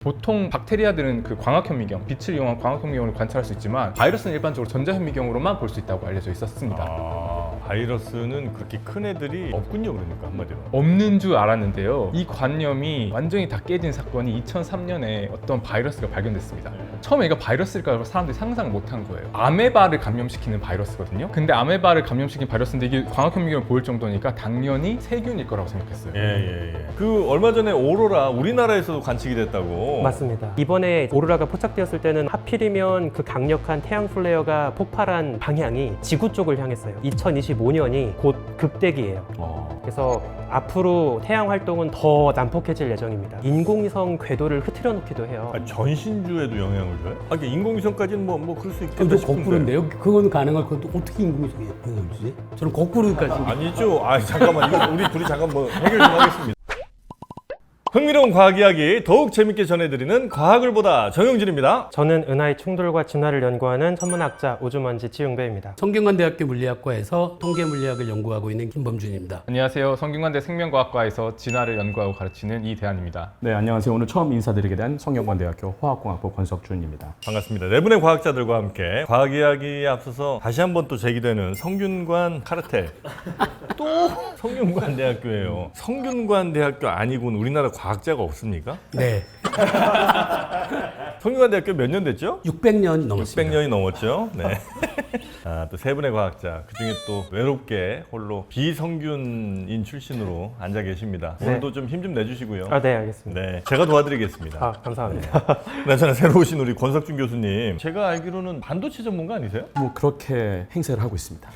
보통 박테리아들은 그 광학현미경, 빛을 이용한 광학현미경을 관찰할 수 있지만 바이러스는 일반적으로 전자현미경으로만 볼 수 있다고 알려져 있었습니다. 바이러스는 그렇게 큰 애들이 없군요, 그러니까 한마디로. 없는 줄 알았는데요. 이 관념이 완전히 다 깨진 사건이 2003년에 어떤 바이러스가 발견됐습니다. 처음에 이거 바이러스일까 사람들이 상상을 못한 거예요. 아메바를 감염시키는 바이러스거든요. 근데 아메바를 감염시킨 바이러스인데 이게 광학현미경을 보일 정도니까 당연히 세균일 거라고 생각했어요. 그 얼마 전에 오로라 우리나라에서도 관측이 됐다고. 맞습니다. 이번에 오로라가 포착되었을 때는 하필이면 그 강력한 태양 플레어가 폭발한 방향이 지구 쪽을 향했어요. 2025년이 곧 급대기예요. 그래서 앞으로 태양 활동은 더 난폭해질 예정입니다. 인공위성 궤도를 흐트려 놓기도 해요. 전신주에도 영향을 줘요? 그러니까 인공위성까지는 뭐 그럴 수 있겠다 그것도 싶은데. 거꾸로인데요. 그건 가능할 것도 어떻게 인공위성에 영향을 주지? 저는 거꾸로까지. 아니죠. 잠깐만, 이거 우리 둘이 잠깐 뭐 해결 좀 하겠습니다. 흥미로운 과학 이야기 더욱 재밌게 전해드리는 과학을 보다 정영진입니다. 저는 은하의 충돌과 진화를 연구하는 천문학자 우주먼지 지웅배입니다. 성균관대학교 물리학과에서 통계물리학을 연구하고 있는 김범준입니다. 안녕하세요. 성균관대 생명과학과에서 진화를 연구하고 가르치는 이대한입니다. 네, 안녕하세요. 오늘 처음 인사드리게 된 성균관대학교 화학공학부 권석준입니다. 반갑습니다. 네 분의 과학자들과 함께 과학 이야기에 앞서서 다시 한번 또 제기되는 성균관 카르텔. 또 성균관대학교예요. 성균관대학교 아니고는 우리나라 과학자가 없습니까? 네, 성균관대학교 몇 년 됐죠? 600년 넘었습니다. 600년이 넘었죠. 네. 또 세 분의 과학자, 그 중에 또 외롭게 홀로 비성균인 출신으로 앉아 계십니다. 네. 오늘도 좀 힘 좀 내주시고요. 네, 알겠습니다. 네, 제가 도와드리겠습니다. 감사합니다. 나저나 새로 오신 우리 권석준 교수님, 제가 알기로는 반도체 전문가 아니세요? 뭐 그렇게 행세를 하고 있습니다.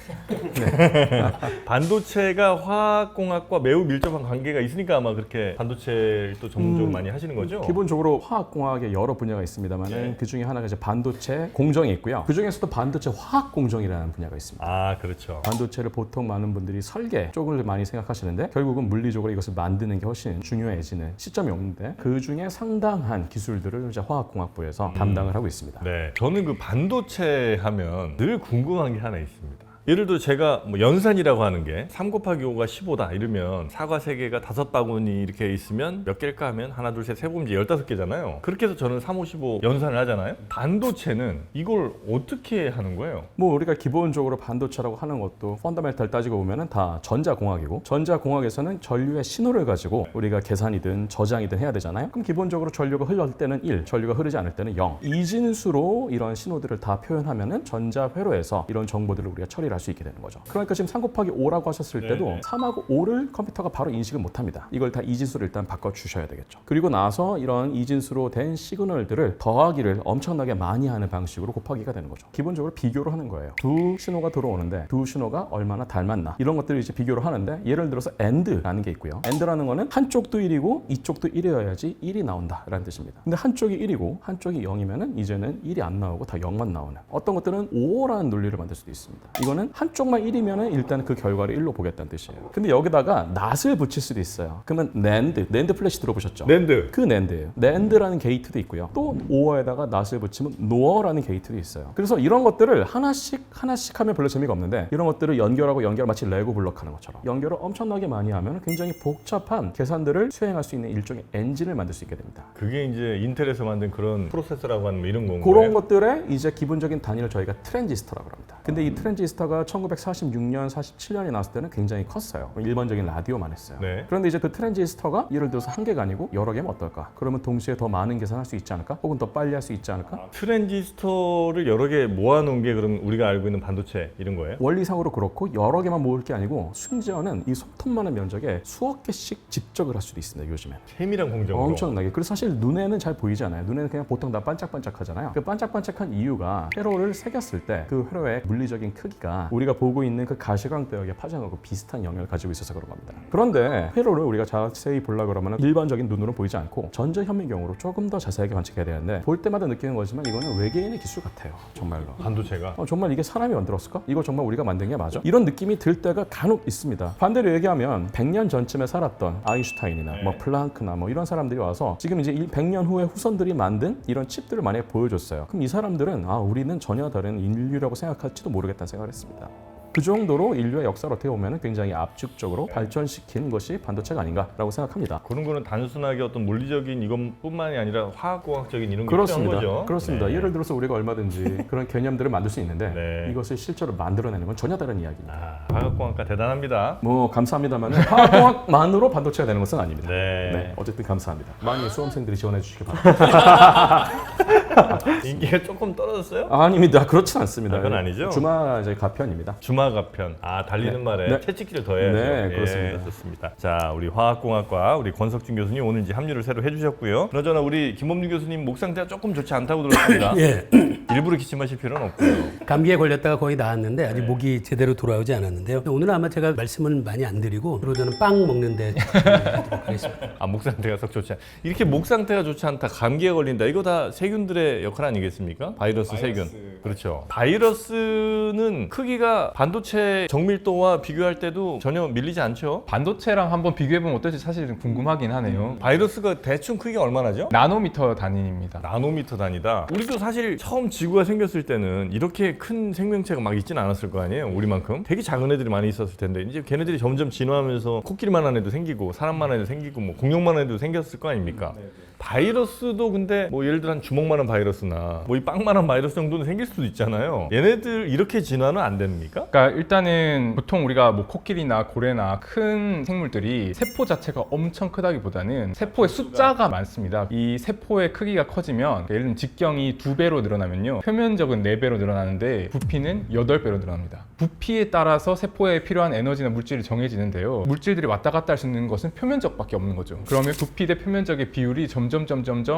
반도체가 화학공학과 매우 밀접한 관계가 있으니까 아마 그렇게 반도체를 또 전문적으로 많이 하시는 거죠? 기본적으로 화학공학에 여러 분야가 있습니다만 네. 그 중에 하나가 이제 반도체 공정이 있고요. 그 중에서도 반도체 화학 공정이라는 분야가 있습니다. 그렇죠. 반도체를 보통 많은 분들이 설계 쪽을 많이 생각하시는데 결국은 물리적으로 이것을 만드는 게 훨씬 중요해지는 시점이 오는데 그 중에 상당한 기술들을 이제 화학공학부에서 담당을 하고 있습니다. 네, 저는 그 반도체 하면 늘 궁금한 게 하나 있습니다. 예를 들어 제가 뭐 연산이라고 하는 게 3 곱하기 5가 15다 이러면 사과 3개가 5바구니 이렇게 있으면 몇 개일까 하면 하나 둘 셋 세 보면 이제 15개잖아요. 그렇게 해서 저는 3, 5, 15 연산을 하잖아요. 반도체는 이걸 어떻게 하는 거예요? 뭐 우리가 기본적으로 반도체라고 하는 것도 펀더멘탈 따지고 보면은 다 전자공학이고 전자공학에서는 전류의 신호를 가지고 우리가 계산이든 저장이든 해야 되잖아요. 그럼 기본적으로 전류가 흘러올 때는 1, 전류가 흐르지 않을 때는 0. 이진수로 이런 신호들을 다 표현하면은 전자회로에서 이런 정보들을 우리가 처리를 할 수 있게 되는 거죠. 그러니까 지금 3 곱하기 5라고 하셨을 때도 네네. 3하고 5를 컴퓨터가 바로 인식을 못 합니다. 이걸 다 이진수로 일단 바꿔 주셔야 되겠죠. 그리고 나서 이런 이진수로 된 시그널들을 더하기를 엄청나게 많이 하는 방식으로 곱하기가 되는 거죠. 기본적으로 비교를 하는 거예요. 두 신호가 들어오는데 두 신호가 얼마나 닮았나 이런 것들을 이제 비교를 하는데 예를 들어서 AND라는 게 있고요. AND라는 거는 한쪽도 1이고 이쪽도 1이어야지 1이 나온다라는 뜻입니다. 근데 한쪽이 1이고 한쪽이 0이면은 이제는 1이 안 나오고 다 0만 나오는 어떤 것들은 5라는 논리를 만들 수도 있습니다. 이거는 한쪽만 1이면은 일단 그 결과를 1로 보겠다는 뜻이에요. 근데 여기다가 낫을 붙일 수도 있어요. 그러면 NAND 플래시 들어보셨죠? 낸드. 그 NAND예요. NAND라는 게이트도 있고요. 또 OR에다가 낫을 붙이면 NOR라는 게이트도 있어요. 그래서 이런 것들을 하나씩 하면 별로 재미가 없는데 이런 것들을 연결 마치 레고 블록 하는 것처럼 연결을 엄청나게 많이 하면 굉장히 복잡한 계산들을 수행할 수 있는 일종의 엔진을 만들 수 있게 됩니다. 그게 이제 인텔에서 만든 그런 프로세서라고 하는 뭐 이런 건가요? 그런 것들의 이제 기본적인 단위를 저희가 트랜지스터라고 합니다. 근데 이 트랜지스터가 1946년, 47년에 나왔을 때는 굉장히 컸어요. 일반적인 라디오만 했어요. 네. 그런데 이제 그 트랜지스터가 예를 들어서 한 개가 아니고 여러 개면 어떨까? 그러면 동시에 더 많은 계산할 수 있지 않을까? 혹은 더 빨리 할 수 있지 않을까? 트랜지스터를 여러 개 모아놓은 게 그럼 우리가 알고 있는 반도체 이런 거예요? 원리상으로 그렇고 여러 개만 모을 게 아니고 심지어는 이 손톱만한 면적에 수억 개씩 집적을 할 수도 있습니다. 요즘엔. 세밀한 공정으로. 엄청나게. 그래서 사실 눈에는 잘 보이지 않아요. 눈에는 그냥 보통 다 반짝반짝하잖아요. 그 반짝반짝한 이유가 회로를 새겼을 때 그 회로의 물리적인 크기가 우리가 보고 있는 그 가시광대역의 파장하고 비슷한 영역을 가지고 있어서 그런 겁니다. 그런데 회로를 우리가 자세히 보려고 그러면 일반적인 눈으로는 보이지 않고 전자현미경으로 조금 더 자세하게 관측해야 되는데 볼 때마다 느끼는 거지만 이거는 외계인의 기술 같아요. 정말로. 반도체가. 정말 이게 사람이 만들었을까? 이거 정말 우리가 만든 게 맞아? 이런 느낌이 들 때가 간혹 있습니다. 반대로 얘기하면 100년 전쯤에 살았던 아인슈타인이나 뭐 플랑크나 뭐 이런 사람들이 와서 지금 이제 100년 후에 후손들이 만든 이런 칩들을 만약에 보여줬어요. 그럼 이 사람들은 우리는 전혀 다른 인류라고 생각할지도 모르겠다는 생각을 했습니다. 그 정도로 인류의 역사를 어떻게 보면 굉장히 압축적으로 발전시킨 것이 반도체가 아닌가라고 생각합니다. 그런 거는 단순하게 어떤 물리적인 이것뿐만이 아니라 화학공학적인 이런 게 필요한 그렇습니다. 거죠. 그렇습니다. 네. 예를 들어서 우리가 얼마든지 그런 개념들을 만들 수 있는데 네. 이것을 실제로 만들어내는 건 전혀 다른 이야기입니다. 아, 화학공학과 대단합니다. 뭐 감사합니다만 화학공학만으로 반도체가 되는 것은 아닙니다. 네. 어쨌든 감사합니다. 많이 수험생들이 지원해 주시기 바랍니다. 인기가 조금 떨어졌어요? 아닙니다. 그렇진 않습니다. 아, 그건 아니죠? 주마 이제 가편입니다. 주마가편. 아, 달리는 말에 네. 채찍기를 더해야죠. 네, 그렇습니다. 좋습니다. 자, 우리 화학공학과 우리 권석준 교수님 오늘 이제 합류를 새로 해주셨고요. 그나저나 우리 김범준 교수님 목 상태가 조금 좋지 않다고 들었습니다. 예. 일부러 기침하실 필요는 없고요. 감기에 걸렸다가 거의 나았는데 아직 목이 제대로 돌아오지 않았는데요. 오늘은 아마 제가 말씀을 많이 안 드리고 주로 저는 빵 먹는데 집중하도록 하겠습니다. 아, 목 상태가 썩 좋지 않. 이렇게 목 상태가 좋지 않다, 감기에 걸린다. 이거 다 세균들의 역할 아니겠습니까? 바이러스, 세균. 그렇죠. 바이러스는 크기가 반도체 정밀도와 비교할 때도 전혀 밀리지 않죠. 반도체랑 한번 비교해보면 어떨지 사실 좀 궁금하긴 하네요. 바이러스가 대충 크기가 얼마나죠? 나노미터 단위입니다. 나노미터 단위다. 우리도 사실 처음 지구가 생겼을 때는 이렇게 큰 생명체가 막 있지는 않았을 거 아니에요. 우리만큼 되게 작은 애들이 많이 있었을 텐데 이제 걔네들이 점점 진화하면서 코끼리만한 애도 생기고 사람만한 애도 생기고 뭐 공룡만한 애도 생겼을 거 아닙니까? 바이러스도 근데 뭐 예를 들어 한 주먹만한 바이러스나 뭐 이 빵만한 바이러스 정도는 생길 수도 있잖아요. 얘네들 이렇게 진화는 안 됩니까? 그러니까 일단은 보통 우리가 뭐 코끼리나 고래나 큰 생물들이 세포 자체가 엄청 크다기보다는 세포의 숫자가 많습니다. 이 세포의 크기가 커지면 예를 들면 직경이 2배로 늘어나면요, 표면적은 4배로 늘어나는데 부피는 8배로 늘어납니다. 부피에 따라서 세포에 필요한 에너지나 물질이 정해지는데요, 물질들이 왔다 갔다 할 수 있는 것은 표면적밖에 없는 거죠. 그러면 부피 대 표면적의 비율이 점점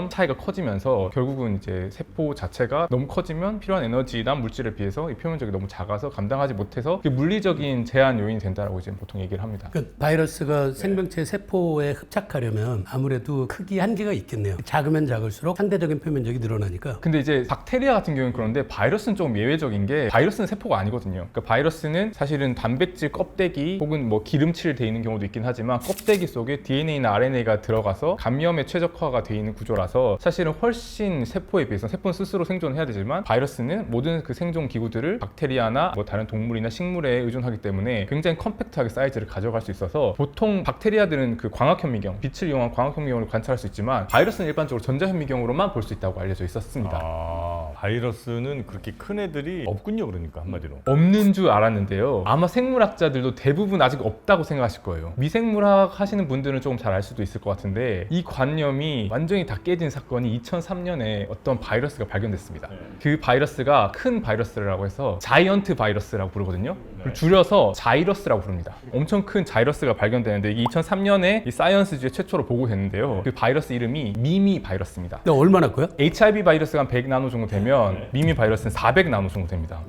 차이가 커지면서 결국은 이제 세포 자체가 너무 커지면 필요한 에너지나 물질에 비해서 이 표면적이 너무 작아서 감당하지 못해서 그게 물리적인 제한 요인이 된다라고 이제 보통 얘기를 합니다. 그러니까 바이러스가 생명체 세포에 흡착하려면 아무래도 크기 한계가 있겠네요. 작으면 작을수록 상대적인 표면적이 늘어나니까. 근데 이제 박테리아 같은 경우는 그런데 바이러스는 조금 예외적인 게 바이러스는 세포가 아니거든요. 그러니까 바이러스는 사실은 단백질 껍데기 혹은 뭐 기름칠 돼 있는 경우도 있긴 하지만 껍데기 속에 DNA나 RNA가 들어가서 감염에 최적화가 돼 있는 구조라서 사실은 훨씬 세포에 비해서 세포는 스스로 생존해야 되지만 바이러스는 모든 그 생존 기구들을 박테리아나 뭐 다른 동물이나 식물에 의존하기 때문에 굉장히 컴팩트하게 사이즈를 가져갈 수 있어서 보통 박테리아들은 그 광학현미경, 빛을 이용한 광학현미경으로 관찰할 수 있지만 바이러스는 일반적으로 전자현미경으로만 볼 수 있다고 알려져 있었습니다. 아, 바이러스는 그렇게 큰 애들이 없군요. 그러니까 한마디로. 없는 줄 알았는데요, 아마 생물학자들도 대부분 아직 없다고 생각하실 거예요. 미생물학 하시는 분들은 조금 잘 알 수도 있을 것 같은데 이 관념이 완전히 다 깨진 사건이 2003년에 어떤 바이러스가 발견됐습니다. 그 바이러스가 큰 바이러스라고 해서 자이언트 바이러스라고 부르거든요. 그걸 줄여서 자이러스라고 부릅니다. 엄청 큰 자이러스가 발견되는데 이게 2003년에 이 사이언스지에 최초로 보고됐는데요, 그 바이러스 이름이 미미 바이러스입니다. 근데 얼마나 커요? HIV 바이러스가 한 100나노 정도 되면 미미 바이러스는 400나노 정도 됩니다.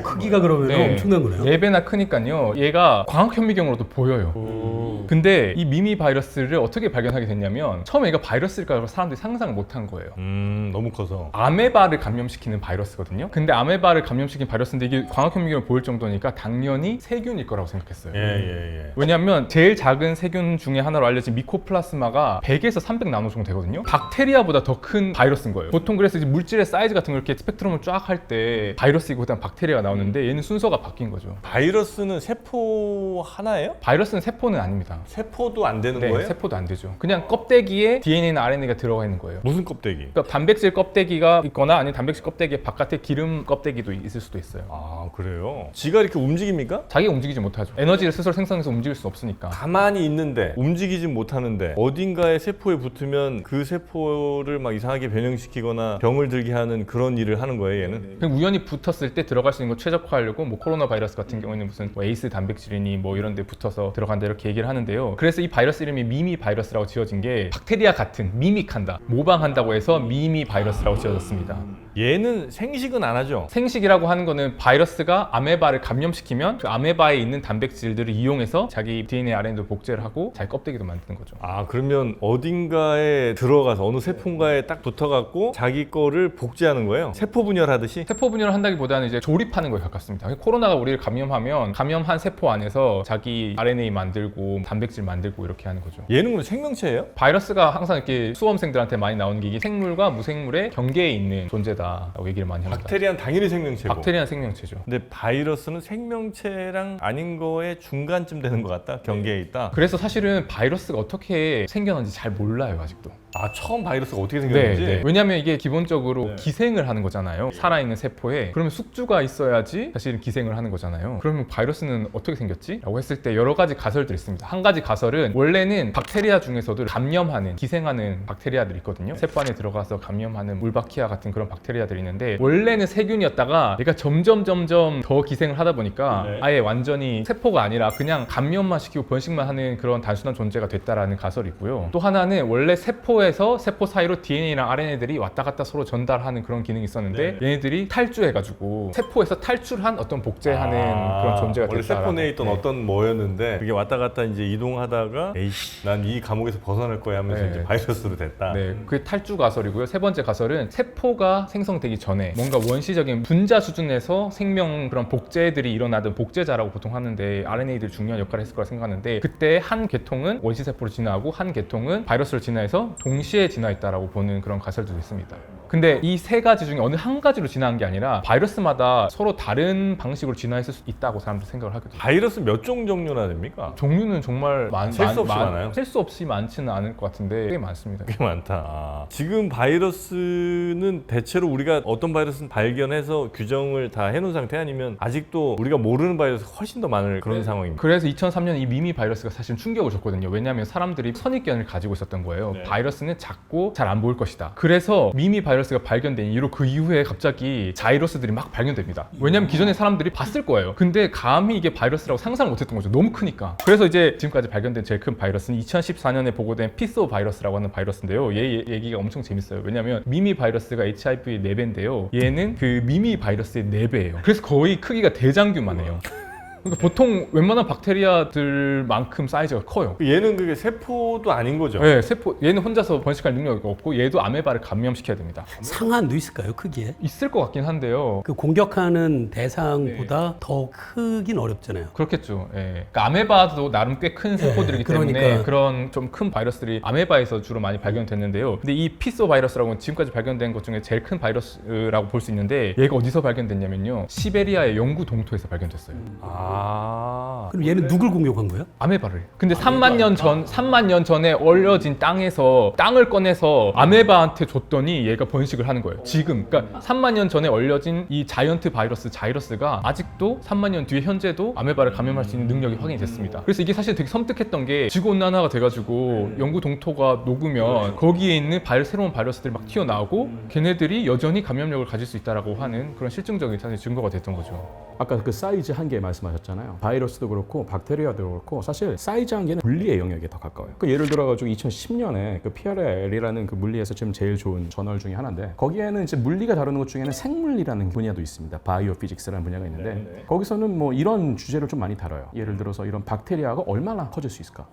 크기가 그러면 네. 엄청난 거네요. 4배나 크니까요, 얘가 광학현미경으로도 보여요. 근데 이 미미 바이러스를 어떻게 발견하게 됐냐면 처음에 얘가 바이러스일까 사람들이 상상을 못한 거예요. 너무 커서. 아메바를 감염시키는 바이러스거든요. 근데 아메바를 감염시킨 바이러스인데 이게 광학현미경을 보일 정도니까 당연히 세균일 거라고 생각했어요. 예. 왜냐하면 제일 작은 세균 중에 하나로 알려진 미코플라스마가 100에서 300나노 정도 되거든요. 박테리아보다 더 큰 바이러스인 거예요. 보통 그래서 이제 물질의 사이즈 같은 걸 이렇게 스펙트럼을 쫙 할 때 바이러스이고 그다음 박테리아가 나오는데 얘는 순서가 바뀐 거죠. 바이러스는 세포 하나예요? 바이러스는 세포는 아닙니다. 세포도 안 되는 네, 거예요? 세포도 안 되죠. 그냥 껍데기에 DNA나 RNA가 들어가 있는 거예요. 무슨 껍데기? 그러니까 단백질 껍데기가 있거나 아니면 단백질 껍데기 바깥에 기름 껍데기도 있을 수도 있어요. 아, 그래요? 지가 이렇게 움직입니까? 자기가 움직이지 못하죠. 에너지를 스스로 생성해서 움직일 수 없으니까. 가만히 있는데 움직이지 못하는데 어딘가에 세포에 붙으면 그 세포를 막 이상하게 변형시키거나 병을 들게 하는 그런 일을 하는 거예요, 얘는? 그냥 우연히 붙었을 때 들어갈 수 있는 거 최적화하려고 뭐 코로나 바이러스 같은 경우에는 무슨 뭐 에이스 단백질이니 뭐 이런 데 붙어서 들어간다 이렇게 얘기를 하는데요. 그래서 이 바이러스 이름이 미미 바이러스라고 지어진 게 박테리아 같은 미믹한다, 모방한다고 해서 미미 바이러스라고 지어졌습니다. 얘는 생식은 안 하죠? 생식이라고 하는 거는 바이러스가 아메바를 감염시키면 그 아메바에 있는 단백질들을 이용해서 자기 DNA, RNA도 복제를 하고 자기 껍데기도 만드는 거죠. 아, 그러면 어딘가에 들어가서 어느 세포인가에 딱 붙어갖고 자기 거를 복제하는 거예요? 세포 분열하듯이? 세포 분열을 한다기보다는 이제 조립하는 거에 가깝습니다. 코로나가 우리를 감염하면 감염한 세포 안에서 자기 RNA 만들고 단백질 만들고 이렇게 하는 거죠. 얘는 그럼 생명체예요? 바이러스가 항상 이렇게 수험생들한테 많이 나오는 게 이게 생물과 무생물의 경계에 있는 존재다라고 얘기를 많이 합니다. 박테리아는 당연히 생명체고. 박테리아는 생명체죠. 근데 바이러스는 생명체랑 아닌 거의 중간쯤 되는 것 같다. 경계에 있다. 그래서 사실은 바이러스가 어떻게 생겨난지 잘 몰라요, 아직도. 아, 처음 바이러스가 어떻게 생겼는지. 왜냐하면 이게 기본적으로 네. 기생을 하는 거잖아요. 살아있는 세포에. 그러면 숙주가 있어야지 사실은 기생을 하는 거잖아요. 그러면 바이러스는 어떻게 생겼지? 라고 했을 때 여러 가지 가설들이 있습니다. 한 가지 가설은 원래는 박테리아 중에서도 감염하는, 기생하는 박테리아들이 있거든요. 세포 안에 들어가서 감염하는 물바키아 같은 그런 박테리아들이 있는데 원래는 세균이었다가 얘가 점점 더 기생을 하다 보니까 아예 완전히 세포가 아니라 그냥 감염만 시키고 번식만 하는 그런 단순한 존재가 됐다라는 가설이 있고요. 또 하나는 원래 세포에서 세포 사이로 DNA랑 RNA들이 왔다 갔다 서로 전달하는 그런 기능이 있었는데 얘네들이 탈주해가지고 세포에서 탈출한 어떤 복제하는 그런 존재가 됐다. 원래 세포 내에 있던 네. 어떤 뭐였는데 그게 왔다 갔다 이제 이동하다가 에이씨, 난 이 감옥에서 벗어날 거야 하면서 네. 이제 바이러스로 됐다. 네, 그게 탈주 가설이고요. 세 번째 가설은 세포가 생성되기 전에 뭔가 원시적인 분자 수준에서 생명 그런 복제들이 일어나던 복제자라고 보통 하는데 RNA들이 중요한 역할을 했을 거라 생각하는데 그때 한 계통은 원시 세포로 진화하고 한 계통은 바이러스로 진화해서 동시에 진화했다라고 보는 그런 가설도 있습니다. 근데 이 세 가지 중에 어느 한 가지로 진화한 게 아니라 바이러스마다 서로 다른 방식으로 진화했을 수 있다고 사람들이 생각을 하거든요. 바이러스 몇 종류나 됩니까? 종류는 정말 셀수 없이 많아요? 셀 수 없이 많지는 않을 것 같은데 꽤 많습니다. 꽤 많다. 아. 지금 바이러스는 대체로 우리가 어떤 바이러스는 발견해서 규정을 다 해놓은 상태 아니면 아직도 우리가 모르는 바이러스가 훨씬 더 많을 그런 상황입니다. 그래서 2003년 이 미미 바이러스가 사실 충격을 줬거든요. 왜냐하면 사람들이 선입견을 가지고 있었던 거예요. 바이러스는 작고 잘 안 보일 것이다. 그래서 미미 바이러스가 발견된 이후로 그 이후에 갑자기 자이러스들이 막 발견됩니다. 왜냐하면 기존에 사람들이 봤을 거예요. 근데 감히 이게 바이러스라고 상상을 못했던 거죠. 너무 크니까. 그래서 이제 지금까지 발견된 제일 큰 바이러스는 2014년에 보고된 피소 바이러스라고 하는 바이러스인데요. 얘 얘기가 엄청 재밌어요. 왜냐하면 미미 바이러스가 HIV의 4배인데요. 얘는 그 미미 바이러스의 4배예요. 그래서 거의 크기가 대장균만 해요. 그러니까 보통 웬만한 박테리아들만큼 사이즈가 커요. 얘는 그게 세포도 아닌 거죠? 네, 세포 얘는 혼자서 번식할 능력이 없고 얘도 아메바를 감염시켜야 됩니다. 상한도 있을까요, 크기에? 있을 것 같긴 한데요. 그 공격하는 대상보다 더 크긴 어렵잖아요. 그렇겠죠. 예. 그러니까 아메바도 나름 꽤 큰 세포들이기 때문에 그러니까. 그런 좀 큰 바이러스들이 아메바에서 주로 많이 발견됐는데요. 근데 이 피소 바이러스라고는 지금까지 발견된 것 중에 제일 큰 바이러스라고 볼 수 있는데 얘가 어디서 발견됐냐면요. 시베리아의 영구 동토에서 발견됐어요. 그럼 얘는 누굴 공격한 거예요? 아메바를. 근데 3만 년 전에 얼려진 땅에서 땅을 꺼내서 아메바한테 줬더니 얘가 번식을 하는 거예요. 지금. 그러니까 3만 년 전에 얼려진 이 자이언트 바이러스 자이러스가 아직도 3만 년 뒤에 현재도 아메바를 감염할 수 있는 능력이 확인이 됐습니다. 그래서 이게 사실 되게 섬뜩했던 게 지구 온난화가 돼가지고 영구 동토가 녹으면 거기에 있는 새로운 바이러스들이 막 튀어나오고 걔네들이 여전히 감염력을 가질 수 있다라고 하는 그런 실증적인 사실 증거가 됐던 거죠. 아까 그 사이즈 한계 말씀하셨잖아요. 바이러스도 그렇고 박테리아도 그렇고 사실 사이즈 한계는 물리의 영역에 더 가까워요. 그 예를 들어가지고 2010년에 그 PRL이라는 그 물리에서 지금 제일 좋은 저널 중에 하나인데 거기에는 이제 물리가 다루는 것 중에는 생물리라는 분야도 있습니다. 바이오 피직스라는 분야가 있는데 거기서는 뭐 이런 주제를 좀 많이 다뤄요. 예를 들어서 이런 박테리아가 얼마나 커질 수 있을까?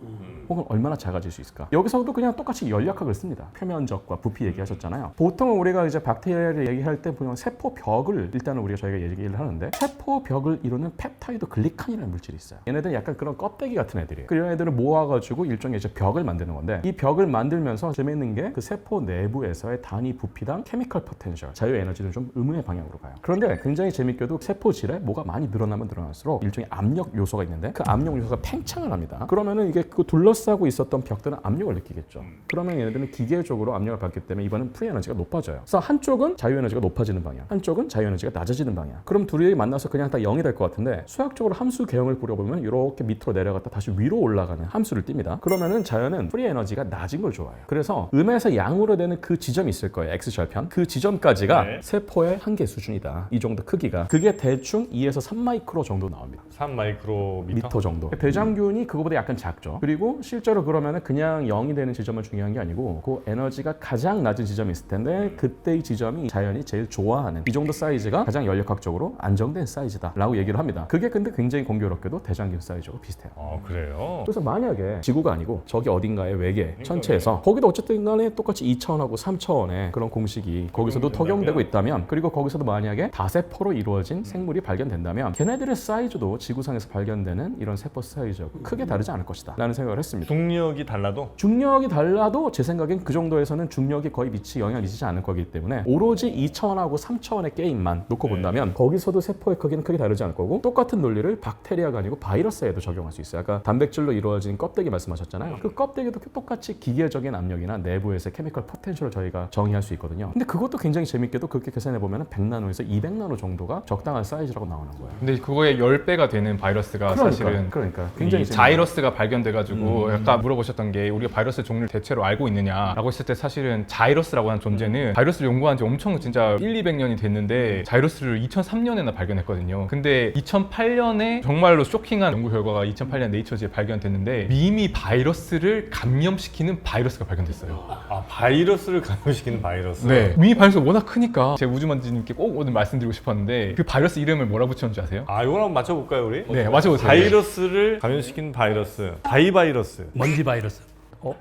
혹은 얼마나 작아질 수 있을까? 여기서도 그냥 똑같이 연약학을 씁니다. 표면적과 부피 얘기하셨잖아요. 보통은 우리가 이제 박테리아를 얘기할 때 보면 세포벽을 일단은 우리가 저희가 얘기를 하는데 세포벽을 이루는 펩타이드 글리칸이라는 물질이 있어요. 얘네들은 약간 그런 껍데기 같은 애들이에요. 그 얘네들을 모아가지고 일종의 이제 벽을 만드는 건데 이 벽을 만들면서 재밌는 게 그 세포 내부에서의 단위 부피당 케미컬 포텐셜, 자유 에너지는 좀 의문의 방향으로 가요. 그런데 굉장히 재밌게도 세포질에 뭐가 많이 늘어나면 늘어날수록 일종의 압력 요소가 있는데 그 압력 요소가 팽창을 합니다. 그러면은 이게 그 둘러싸고 있었던 벽들은 압력을 느끼겠죠. 그러면 얘네들은 기계적으로 압력을 받기 때문에 이번엔 프리 에너지가 높아져요. 그래서 한쪽은 자유 에너지가 높아지는 방향, 한쪽은 자유 에너지가 낮아지는 방향. 그럼 둘이 만나서 그냥 다 0이 될 것 같은데 수학적으로 함수 개형을 꾸려보면 이렇게 밑으로 내려갔다 다시 위로 올라가는 함수를 띱니다. 그러면은 자연은 프리 에너지가 낮은 걸 좋아해요. 그래서 음에서 양으로 되는 그 지점이 있을 거예요. X절편. 그 지점까지가 세포의 한계 수준이다. 이 정도 크기가. 그게 대충 2에서 3마이크로 정도 나옵니다. 3마이크로미터 미터 정도. 대장균이 그거보다 약간 작죠. 그리고 실제로 그러면은 그냥 0이 되는 지점은 중요한 게 아니고 그 에너지가 가장 낮은 지점이 있을 텐데 그때의 지점이 자연이 제일 좋아하는 이 정도 사이즈가 가장 연력학적으로 안정된 사이즈다 라고 얘기를 합니다. 그게 근데 굉장히 공교롭게도 대장균 사이즈하고 비슷해요. 그래요? 그래서 만약에 지구가 아니고 저기 어딘가의 외계 천체에서 거기도 어쨌든 간에 똑같이 2차원하고 3차원의 그런 공식이 거기서도 적용되고 있다면 그리고 거기서도 만약에 다세포로 이루어진 생물이 발견된다면 걔네들의 사이즈도 지구상에서 발견되는 이런 세포 사이즈하고 크게 다르지 않을 것이다 라는 생각을 했습니다. 중력이 달라도? 중력이 달라도 제 생각엔 그 정도에서는 중력이 거의 영향을 미치지 않을 거기 때문에 오로지 2차원하고 3차원의 게임만 놓고 본다면 거기서도 세포의 크기는 껍데기는 크게 다르지 않을 거고 똑같은 논리를 박테리아가 아니고 바이러스에도 적용할 수 있어요. 아까 단백질로 이루어진 껍데기 말씀하셨잖아요. 그 껍데기도 똑같이 기계적인 압력이나 내부에서의 케미컬 포텐셜을 저희가 정의할 수 있거든요. 근데 그것도 굉장히 재밌게도 그렇게 계산해 보면 100나노에서 200나노 정도가 적당한 사이즈라고 나오는 거예요. 근데 그거의 10배가 되는 바이러스가 사실은 그러니까 이 굉장히 자이러스가 발견돼가지고 아까 물어보셨던 게 우리가 바이러스 종류를 대체로 알고 있느냐라고 했을 때 사실은 자이러스라고 하는 존재는 바이러스를 연구한 지 엄청 진짜 200년이 됐는데 자이러스를 2003년에나 발견했거든요. 근데 2008년에 정말로 쇼킹한 연구 결과가 2008년 네이처지에 발견됐는데 미미 바이러스를 감염시키는 바이러스가 발견됐어요. 아, 바이러스를 감염시키는 바이러스. 네, 미미 바이러스 워낙 크니까 제 우주먼지님께 꼭 오늘 말씀드리고 싶었는데 그 바이러스 이름을 뭐라 붙였는지 아세요? 아, 이걸 한번 맞춰볼까요, 우리? 네, 맞춰보세요. 바이러스를 감염시키는 바이러스. 바이바이러스. 먼지 바이러스.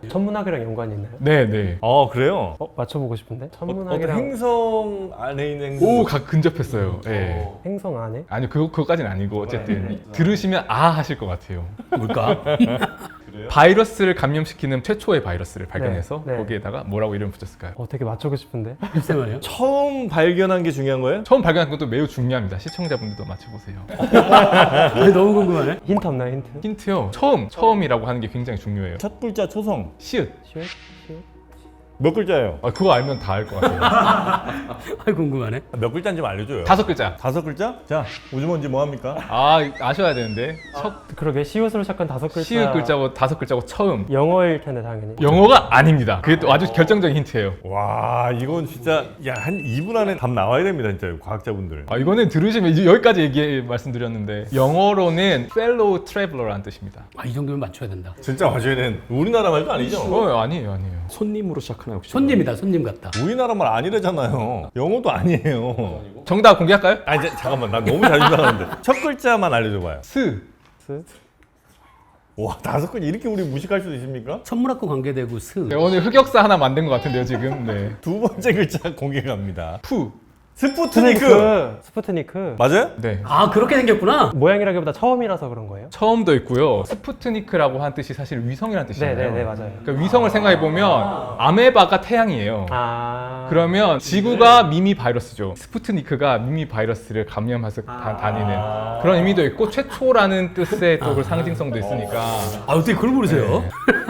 천문학이랑 연관이 있나요? 네, 네. 그래요? 맞춰보고 싶은데? 어떤 천문학이랑 행성 안에 있는 행성. 오, 각 근접했어요. 네. 행성 안에? 아니 그거까지는 아니고 어쨌든 들으시면 아 하실 것 같아요. 뭘까? 바이러스를 감염시키는 최초의 바이러스를 발견해서 네. 거기에다가 뭐라고 이름 붙였을까요? 되게 맞추고 싶은데? 글쎄 말이에요. 처음 발견한 게 중요한 거예요? 처음 발견한 것도 매우 중요합니다. 시청자분들도 맞춰보세요. 너무 궁금하네. 힌트 없나요, 힌트? 힌트요. 처음이라고 하는 게 굉장히 중요해요. 첫 글자 초성. 시읒. 시읒? 시읒? 몇 글자예요? 그거 알면 다 알 것 같아요. 아, 궁금하네. 몇 글자인지 좀 알려줘요. 5글자. 5글자? 자, 우주먼지 뭐 합니까? 아셔야 되는데. 그러게 시옷으로 시작한 5글자. 시읒 글자고 5글자고 처음. 영어일 텐데 당연히. 영어가 아닙니다. 그게 또 아주 결정적인 힌트예요. 와, 이건 진짜 한 2분 안에 답 나와야 됩니다, 진짜 과학자분들. 이거는 들으시면 이제 여기까지 말씀드렸는데 영어로는 fellow traveler라는 뜻입니다. 이 정도면 맞춰야 된다. 진짜 맞아야 되는 우리나라 말도 아니죠? 아니에요. 손님으로 시작하나요 혹시? 손님이다, 손님 같다. 우리나라 말 아니래잖아요. 영어도 아니에요. 정답 공개할까요? 이제 잠깐만, 나 너무 자주 나가는데. 첫 글자만 알려줘봐요. 스. 와, 5글자 이렇게 우리 무식할 수도 있습니까? 천문학과 관계되고 스. 네, 오늘 흑역사 하나 만든 것 같은데요 지금. 네. 두 번째 글자 공개 갑니다. 푸. 스푸트니크. 맞아요? 네. 그렇게 생겼구나. 모양이라기보다 처음이라서 그런 거예요? 처음도 있고요. 스푸트니크라고 한 뜻이 사실 위성이라는 뜻이잖아요. 네네네, 맞아요. 그러니까 위성을 생각해 보면 아메바가 태양이에요. 그러면 지구가 미미 바이러스죠. 스푸트니크가 미미 바이러스를 감염해서 다니는 그런 의미도 있고 최초라는 뜻의 또 그 상징성도 있으니까. 어떻게 그걸 모르세요?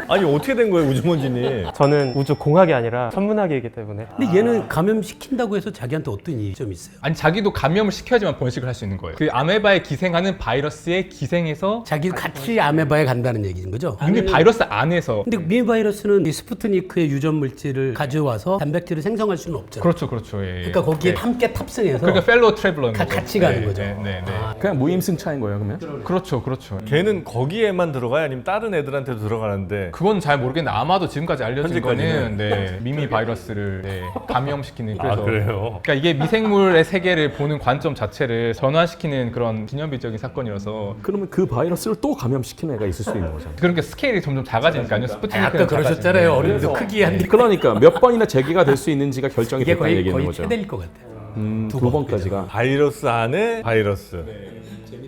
아니, 어떻게 된 거예요, 우주먼지님? 저는 우주 공학이 아니라 천문학이기 때문에. 근데 얘는 감염시킨다고 해서 자기한테 어떤 이점이 있어요? 아니 자기도 감염을 시켜야지만 번식을 할 수 있는 거예요. 그 아메바에 기생하는 바이러스에 기생해서 자기도 같이 아메바에 간다는 얘기인 거죠? 이미 바이러스 안에서. 근데 미미 바이러스는 이 스푸트니크의 유전 물질을 가져와서 단백질을 생성할 수는 없잖아요. 그렇죠. 예. 그러니까 거기에 네. 함께 탑승해서 그러니까 fellow traveler인 거죠. 같이 가는 거죠. 네. 그냥 무임승차인 거예요 그러면? 그렇죠. 걔는 거기에만 들어가요? 아니면 다른 애들한테도 들어가는데? 그건 잘 모르겠는데 아마도 지금까지 알려진 현재까지는? 거는 미미 바이러스를 감염시키는 그래서 그래요? 그러니까 이게 미생물의 세계를 보는 관점 자체를 전환시키는 그런 기념비적인 사건이라서 그러면 그 바이러스를 또 감염시키는 애가 있을 수도 있는 거잖아요. 그러니까 스케일이 점점 작아지니까요. 스푸트니크는 아까 그러셨잖아요. 어린이도 크기 한 그러니까 몇 번이나 재개가 될 수 있는지가 결정이 이게 됐다는 얘기인 거의 거죠. 최대일 것 같아요. 두 번까지가. 바이러스 안에 바이러스.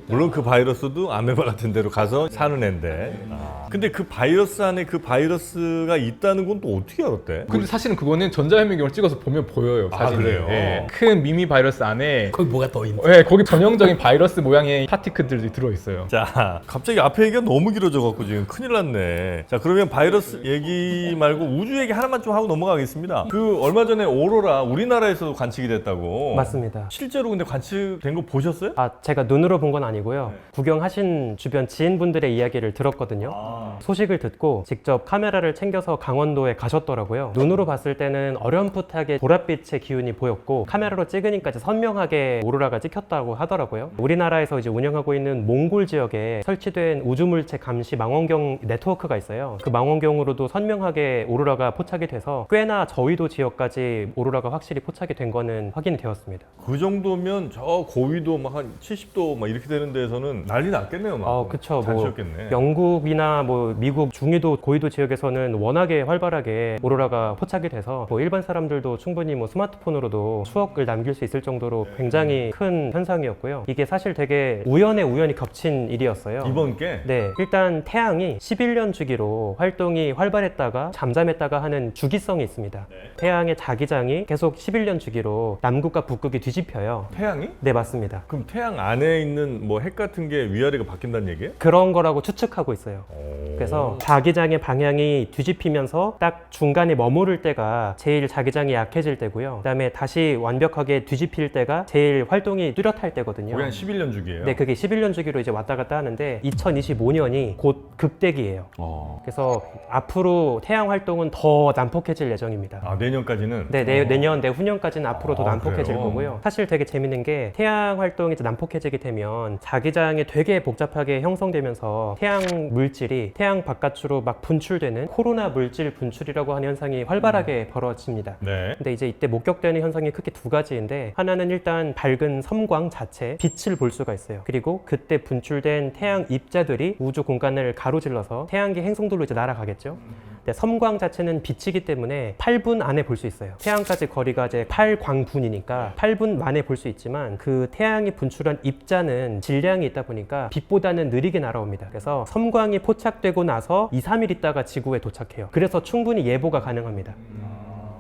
물론 그 바이러스도 아메바 같은 데로 가서 사는 애인데. 근데 그 바이러스 안에 그 바이러스가 있다는 건 또 어떻게 알았대? 근데 사실은 그거는 전자현미경을 찍어서 보면 보여요. 사진이. 그래요? 예. 큰 미미 바이러스 안에 거기 뭐가 더 있는? 거기 전형적인 바이러스 모양의 파티클들이 들어있어요. 자, 갑자기 앞에 얘기가 너무 길어져갖고 지금 큰일 났네. 자, 그러면 바이러스 얘기 말고 우주 얘기 하나만 좀 하고 넘어가겠습니다. 그 얼마 전에 오로라 우리나라에서도 관측이 됐다고. 맞습니다. 실제로 근데 관측된 거 보셨어요? 제가 눈으로 본 건 아니고요. 구경하신 주변 지인분들의 이야기를 들었거든요. 소식을 듣고 직접 카메라를 챙겨서 강원도에 가셨더라고요. 눈으로 봤을 때는 어렴풋하게 보랏빛의 기운이 보였고 카메라로 찍으니까 이제 선명하게 오로라가 찍혔다고 하더라고요. 우리나라에서 이제 운영하고 있는 몽골 지역에 설치된 우주물체 감시 망원경 네트워크가 있어요. 그 망원경으로도 선명하게 오로라가 포착이 돼서 꽤나 저위도 지역까지 오로라가 확실히 포착이 된 거는 확인이 되었습니다. 그 정도면 저 고위도 막 한 70도 막 이렇게 되는 데서는 난리 났겠네요. 막. 그쵸. 잘 뭐 지었겠네. 영국이나 뭐 미국 중위도 고위도 지역에서는 워낙에 활발하게 오로라가 포착이 돼서 뭐 일반 사람들도 충분히 뭐 스마트폰으로도 추억을 남길 수 있을 정도로 굉장히 큰 현상이었고요. 이게 사실 되게 우연히 겹친 일이었어요. 이번 게 네, 일단 태양이 11년 주기로 활동이 활발했다가 잠잠했다가 하는 주기성이 있습니다. 태양의 자기장이 계속 11년 주기로 남극 남극과 북극이 뒤집혀요. 태양이? 네, 맞습니다. 그럼 태양 안에 있는 뭐 핵 같은 게 위아래가 바뀐다는 얘기예요? 그런 거라고 추측하고 있어요. 그래서 자기장의 방향이 뒤집히면서 딱 중간에 머무를 때가 제일 자기장이 약해질 때고요. 그다음에 다시 완벽하게 뒤집힐 때가 제일 활동이 뚜렷할 때거든요. 거의 한 11년 주기예요. 네, 그게 11년 주기로 이제 왔다 갔다 하는데 2025년이 곧 극대기예요. 그래서 앞으로 태양 활동은 더 난폭해질 예정입니다. 아, 내년까지는? 네, 내년, 내후년까지는 앞으로 더 난폭해질 그래요? 거고요. 사실 되게 재밌는 게 태양 활동이 이제 난폭해지게 되면 자기장이 되게 복잡하게 형성되면서 태양 물질이 태양 바깥으로 막 분출되는 코로나 물질 분출이라고 하는 현상이 활발하게 벌어집니다. 네. 근데 이제 이때 목격되는 현상이 크게 두 가지인데 하나는 일단 밝은 섬광 자체, 빛을 볼 수가 있어요. 그리고 그때 분출된 태양 입자들이 우주 공간을 가로질러서 태양계 행성들로 이제 날아가겠죠. 근데 섬광 자체는 빛이기 때문에 8분 안에 볼 수 있어요. 태양까지 거리가 이제 8광분이니까 8분 만에 볼 수 있지만 그 태양이 분출한 입자는 질량이 있다 보니까 빛보다는 느리게 날아옵니다. 그래서 섬광이 포착되고 나서 2, 3일 있다가 지구에 도착해요. 그래서 충분히 예보가 가능합니다.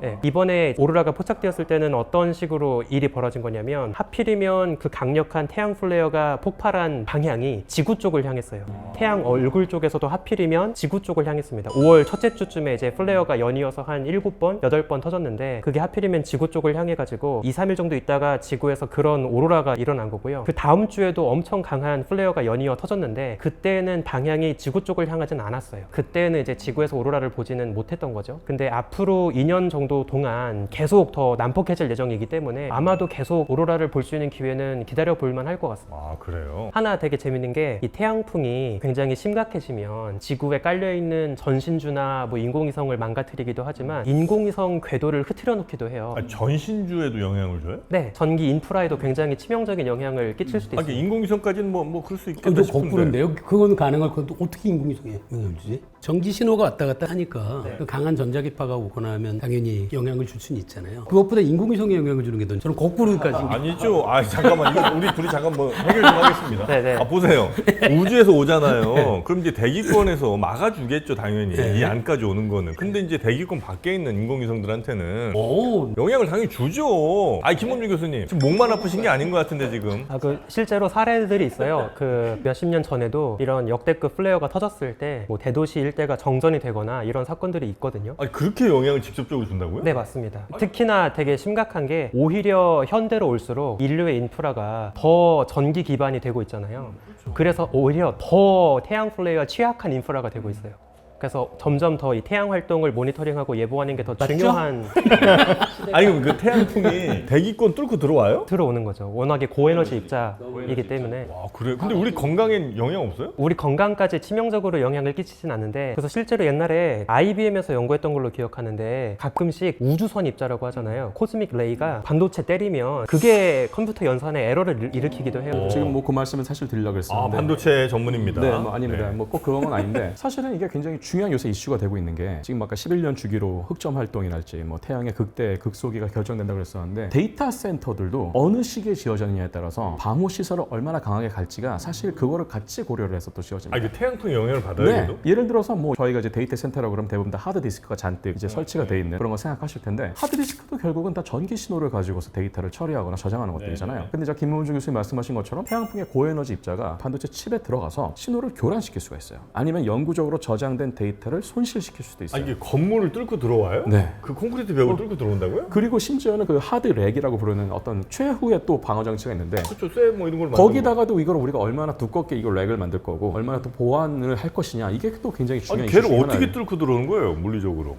네, 이번에 오로라가 포착되었을 때는 어떤 식으로 일이 벌어진 거냐면 하필이면 그 강력한 태양 플레어가 폭발한 방향이 지구 쪽을 향했어요. 태양 얼굴 쪽에서도 하필이면 지구 쪽을 향했습니다. 5월 첫째 주쯤에 이제 플레어가 연이어서 한 7번, 8번 터졌는데 그게 하필이면 지구 쪽을 향해 가지고 2, 3일 정도 있다가 지구에서 그런 오로라가 일어난 거고요. 그 다음 주에도 엄청 강한 플레어가 연이어 터졌는데 그때는 방향이 지구 쪽을 향하진 않았어요. 그때는 이제 지구에서 오로라를 보지는 못했던 거죠. 근데 앞으로 2년 정도 동안 계속 더 난폭해질 예정이기 때문에 아마도 계속 오로라를 볼 수 있는 기회는 기다려 볼 만할 것 같습니다. 아, 그래요? 하나 되게 재밌는 게 이 태양풍이 굉장히 심각해지면 지구에 깔려있는 전신주나 뭐 인공위성을 망가뜨리기도 하지만 인공위성 궤도를 흐트려 놓기도 해요. 아, 전신주에도 영향을 줘요? 네, 전기 인프라에도 굉장히 치명적인 영향을 끼칠 수도 아, 있습니다. 인공위성까지는 뭐 그럴 수 있겠다 또 싶은데. 거꾸로인데요. 그건 가능할 건데 어떻게 인공위성에 영향을 주지? 전기 신호가 왔다 갔다 하니까 그 강한 전자기파가 오거나 하면 당연히 영향을 줄 수는 있잖아요. 그것보다 인공위성에 영향을 주는 게 더 저는 거꾸로까지. 아니죠. 아, 잠깐만. 이거 우리 둘이 잠깐 뭐 해결 좀 하겠습니다. 네네. 아, 보세요. 우주에서 오잖아요. 그럼 이제 대기권에서 막아주겠죠, 당연히. 네. 이 안까지 오는 거는. 근데 이제 대기권 밖에 있는 인공위성들한테는 오, 영향을 당연히 주죠. 아, 김범준 교수님. 지금 목만 아프신 게 아닌 것 같은데, 지금. 실제로 사례들이 있어요. 그 몇십 년 전에도 이런 역대급 플레어가 터졌을 때 뭐 대도시 일대가 정전이 되거나 이런 사건들이 있거든요. 아니, 그렇게 영향을 직접적으로 준다고요? 네, 맞습니다. 특히나 되게 심각한 게 오히려 현대로 올수록 인류의 인프라가 더 전기 기반이 되고 있잖아요. 그래서 오히려 더 태양 플레이가 취약한 인프라가 되고 있어요. 그래서 점점 더 이 태양 활동을 모니터링하고 예보하는 게 더 중요한 아니, 그럼 그 태양풍이 대기권 뚫고 들어와요? 들어오는 거죠. 워낙에 고에너지 입자이기 때문에 와, 그래요? 근데 우리 건강엔 영향 없어요? 우리 건강까지 치명적으로 영향을 끼치진 않는데 그래서 실제로 옛날에 IBM에서 연구했던 걸로 기억하는데 가끔씩 우주선 입자라고 하잖아요. 코스믹 레이가 반도체 때리면 그게 컴퓨터 연산에 에러를 일으키기도 해요. 지금 뭐 그 말씀을 사실 드리려고 아, 했었는데 반도체 전문입니다. 네, 뭐 아닙니다. 네. 뭐 꼭 그런 건 아닌데 사실은 이게 굉장히 중요한 요새 이슈가 되고 있는 게 지금 아까 11년 주기로 흑점 활동이랄지 뭐 태양의 극대 극소기가 결정된다고 그랬었는데 데이터 센터들도 어느 시기에 지어졌느냐에 따라서 방호 시설을 얼마나 강하게 갈지가 사실 그거를 같이 고려를 해서 또 지어집니다. 아, 이게 태양풍 영향을 받아요, 네. 얘도? 예를 들어서 뭐 저희가 이제 데이터 센터라고 그러면 대부분 다 하드 디스크가 잔뜩 이제 설치가 돼 있는 그런 거 생각하실 텐데 하드 디스크도 결국은 다 전기 신호를 가지고서 데이터를 처리하거나 저장하는 것들이잖아요. 근데 저 김문중 교수님 말씀하신 것처럼 태양풍의 고에너지 입자가 반도체 칩에 들어가서 신호를 교란시킬 수가 있어요. 아니면 영구적으로 저장된 데이터를 손실시킬 수도 아, 있어요. 이게 건물을 뚫고 들어와요? 네. 그 콘크리트 벽을 뚫고 들어온다고요? 그리고 심지어는 그 하드 렉이라고 부르는 어떤 최후의 또 방어 장치가 있는데 그렇죠. 쇠 뭐 이런 걸 만들고. 거기다가도 이걸 우리가 얼마나 두껍게 이걸 렉을 만들 거고 얼마나 또 보완을 할 것이냐 이게 또 굉장히 중요한 아니, 걔를 이슈 중에 어떻게 하나예요. 뚫고 들어오는 거예요, 물리적으로?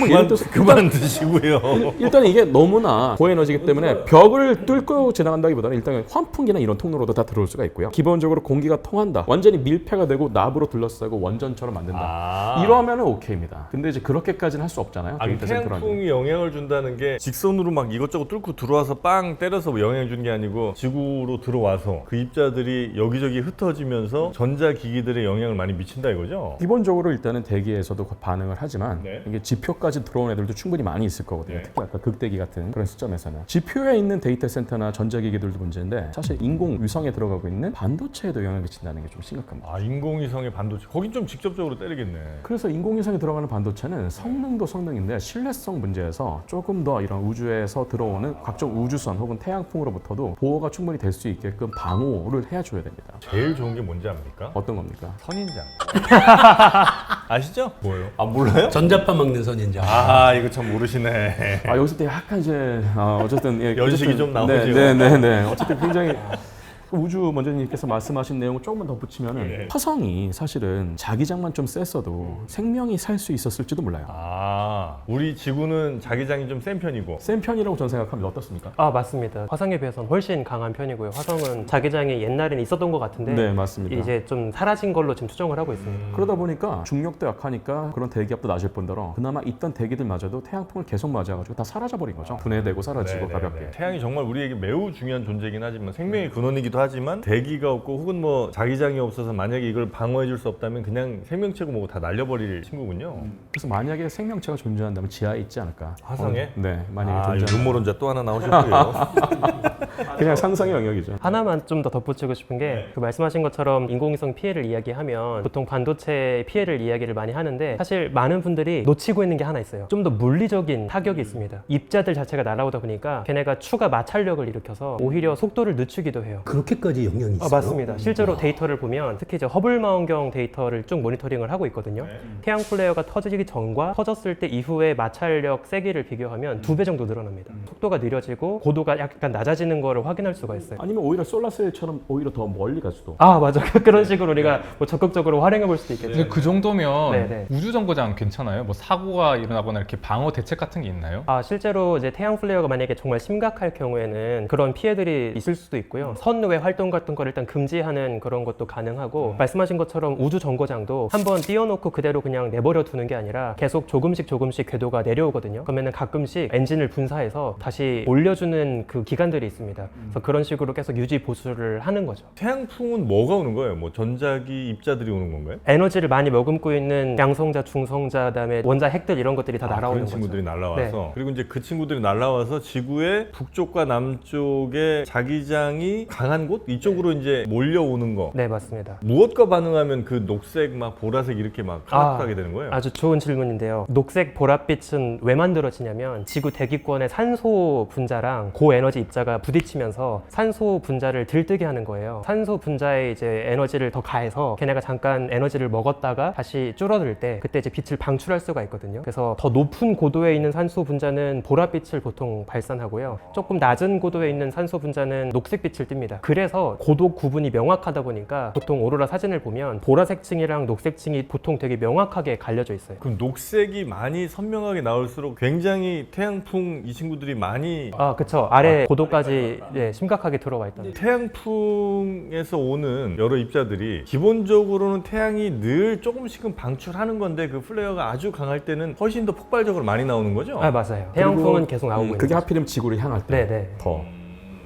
예를 들어서 그만 드시고요. 일단 이게 너무나 고에너지이기 때문에 벽을 뚫고 지나간다기보다는 일단 환풍기나 이런 통로로도 다 들어올 수가 있고요. 기본적으로 공기가 통한다. 완전히 밀폐가 되고 납으로 둘러싸고 원전처럼 만든다. 아. 이러면은 오케이입니다. 근데 이제 그렇게까지는 할 수 없잖아요. 아니, 데이터 센터라는 게. 태양풍이 영향을 준다는 게 직선으로 막 이것저것 뚫고 들어와서 빵 때려서 영향 준 게 아니고 지구로 들어와서 그 입자들이 여기저기 흩어지면서 전자기기들에 영향을 많이 미친다 이거죠? 기본적으로 일단은 대기에서도 반응을 하지만 네. 이게 지표 지표까지 들어온 애들도 충분히 많이 있을 거거든요. 네. 특히 아까 극대기 같은 그런 시점에서는 지표에 있는 데이터 센터나 전자기기들도 문제인데 사실 인공위성에 들어가고 있는 반도체에도 영향을 미친다는 게 좀 심각합니다. 아, 인공위성의 반도체. 거긴 좀 직접적으로 때리겠네. 그래서 인공위성에 들어가는 반도체는 성능도 성능인데 신뢰성 문제에서 조금 더 이런 우주에서 들어오는 각종 우주선 혹은 태양풍으로부터도 보호가 충분히 될 수 있게끔 방호를 해줘야 됩니다. 제일 좋은 게 뭔지 압니까? 어떤 겁니까? 선인장. 아시죠? 뭐예요? 아, 몰라요? 전자파 막는 선인장. 아, 이거 참 모르시네. 아 여기서 또 약간 이제 어쨌든 예, 연식이 어쨌든, 좀 나오죠. 네네네. 어쨌든 굉장히 우주 먼저님께서 말씀하신 내용을 조금만 덧붙이면은 네. 화성이 사실은 자기장만 좀 셌어도 생명이 살 수 있었을지도 몰라요. 아, 우리 지구는 자기장이 좀 센 편이고. 센 편이라고 저는 생각합니다. 어떻습니까? 아 맞습니다. 화성에 비해서는 훨씬 강한 편이고요. 화성은 자기장이 옛날에는 있었던 것 같은데 네 맞습니다. 이제 좀 사라진 걸로 지금 추정을 하고 있습니다. 그러다 보니까 중력도 약하니까 그런 대기압도 낮을 뿐더러 그나마 있던 대기들마저도 태양풍을 계속 맞아가지고 다 사라져버린 거죠. 분해되고 사라지고 네네네. 가볍게. 태양이 정말 우리에게 매우 중요한 존재이긴 하지만 생명의 근원이기도 하지만 대기가 없고 혹은 뭐 자기장이 없어서 만약에 이걸 방어해 줄 수 없다면 그냥 생명체고 뭐고 다 날려버릴 친구군요. 그래서 만약에 생명체가 존재한다면 지하에 있지 않을까. 화성에? 네, 만약에 아, 존재한다면. 음모론자 또 하나 나오셨고요. 그냥 상상의 영역이죠. 하나만 좀 더 덧붙이고 싶은 게 그 말씀하신 것처럼 인공위성 피해를 이야기하면 보통 반도체 피해를 이야기를 많이 하는데 사실 많은 분들이 놓치고 있는 게 하나 있어요. 좀 더 물리적인 타격이 있습니다. 입자들 자체가 날아오다 보니까 걔네가 추가 마찰력을 일으켜서 오히려 속도를 늦추기도 해요. 그렇게까지 영향이 있어요? 맞습니다. 실제로 데이터를 보면 특히 이제 허블 망원경 데이터를 쭉 모니터링을 하고 있거든요. 태양 플레어가 터지기 전과 터졌을 때 이후의 마찰력 세기를 비교하면 2배 정도 늘어납니다. 속도가 느려지고 고도가 약간 낮아지는 거를 확인할 수가 있어요. 아니면 오히려 솔라셀처럼 오히려 더 멀리 갈 수도. 아 맞아. 그런 식으로 우리가 뭐 적극적으로 활용해 볼 수도 있겠죠. 근데 그 정도면 네네. 우주정거장 괜찮아요? 뭐 사고가 일어나거나 이렇게 방어 대책 같은 게 있나요? 아 실제로 이제 태양 플레어가 만약에 정말 심각할 경우에는 그런 피해들이 있을 수도 있고요. 선외 활동 같은 걸 일단 금지하는 그런 것도 가능하고 말씀하신 것처럼 우주 정거장도 한번 띄워놓고 그대로 그냥 내버려 두는 게 아니라 계속 조금씩 궤도가 내려오거든요. 그러면은 가끔씩 엔진을 분사해서 다시 올려주는 그 기관들이 있습니다. 그래서 그런 식으로 계속 유지 보수를 하는 거죠. 태양풍은 뭐가 오는 거예요? 뭐 전자기 입자들이 오는 건가요? 에너지를 많이 머금고 있는 양성자, 중성자, 그다음에 원자 핵들 이런 것들이 다 날아오는 그런 거죠. 친구들이 날라와서 네. 그리고 이제 그 친구들이 날라와서 지구의 북쪽과 남쪽에 자기장이 강한 곳 이쪽으로 이제 몰려오는 거. 네 맞습니다. 무엇과 반응하면 그 녹색 막 보라색 이렇게 막 컬러풀하게 되는 거예요? 아주 좋은 질문인데요. 녹색 보랏빛은 왜 만들어지냐면 지구 대기권의 산소 분자랑 고에너지 입자가 부딪히면서 산소 분자를 들뜨게 하는 거예요. 산소 분자에 이제 에너지를 더 가해서 걔네가 잠깐 에너지를 먹었다가 다시 줄어들 때 그때 이제 빛을 방출할 수가 있거든요. 그래서 더 높은 고도에 있는 산소 분자는 보랏빛을 보통 발산하고요. 조금 낮은 고도에 있는 산소 분자는 녹색빛을 띱니다. 그래서 고도 구분이 명확하다 보니까 보통 오로라 사진을 보면 보라색층이랑 녹색층이 보통 되게 명확하게 갈려져 있어요. 그럼 녹색이 많이 선명하게 나올수록 굉장히 태양풍 이 친구들이 많이 아, 그쵸. 아래 고도까지 예, 심각하게 들어와 있다. 태양풍에서 오는 여러 입자들이 기본적으로는 태양이 늘 조금씩은 방출하는 건데 그 플레어가 아주 강할 때는 훨씬 더 폭발적으로 많이 나오는 거죠? 아, 맞아요. 태양풍은 계속 나오고 있는 그게 거죠. 하필이면 지구를 향할 때 네네. 더.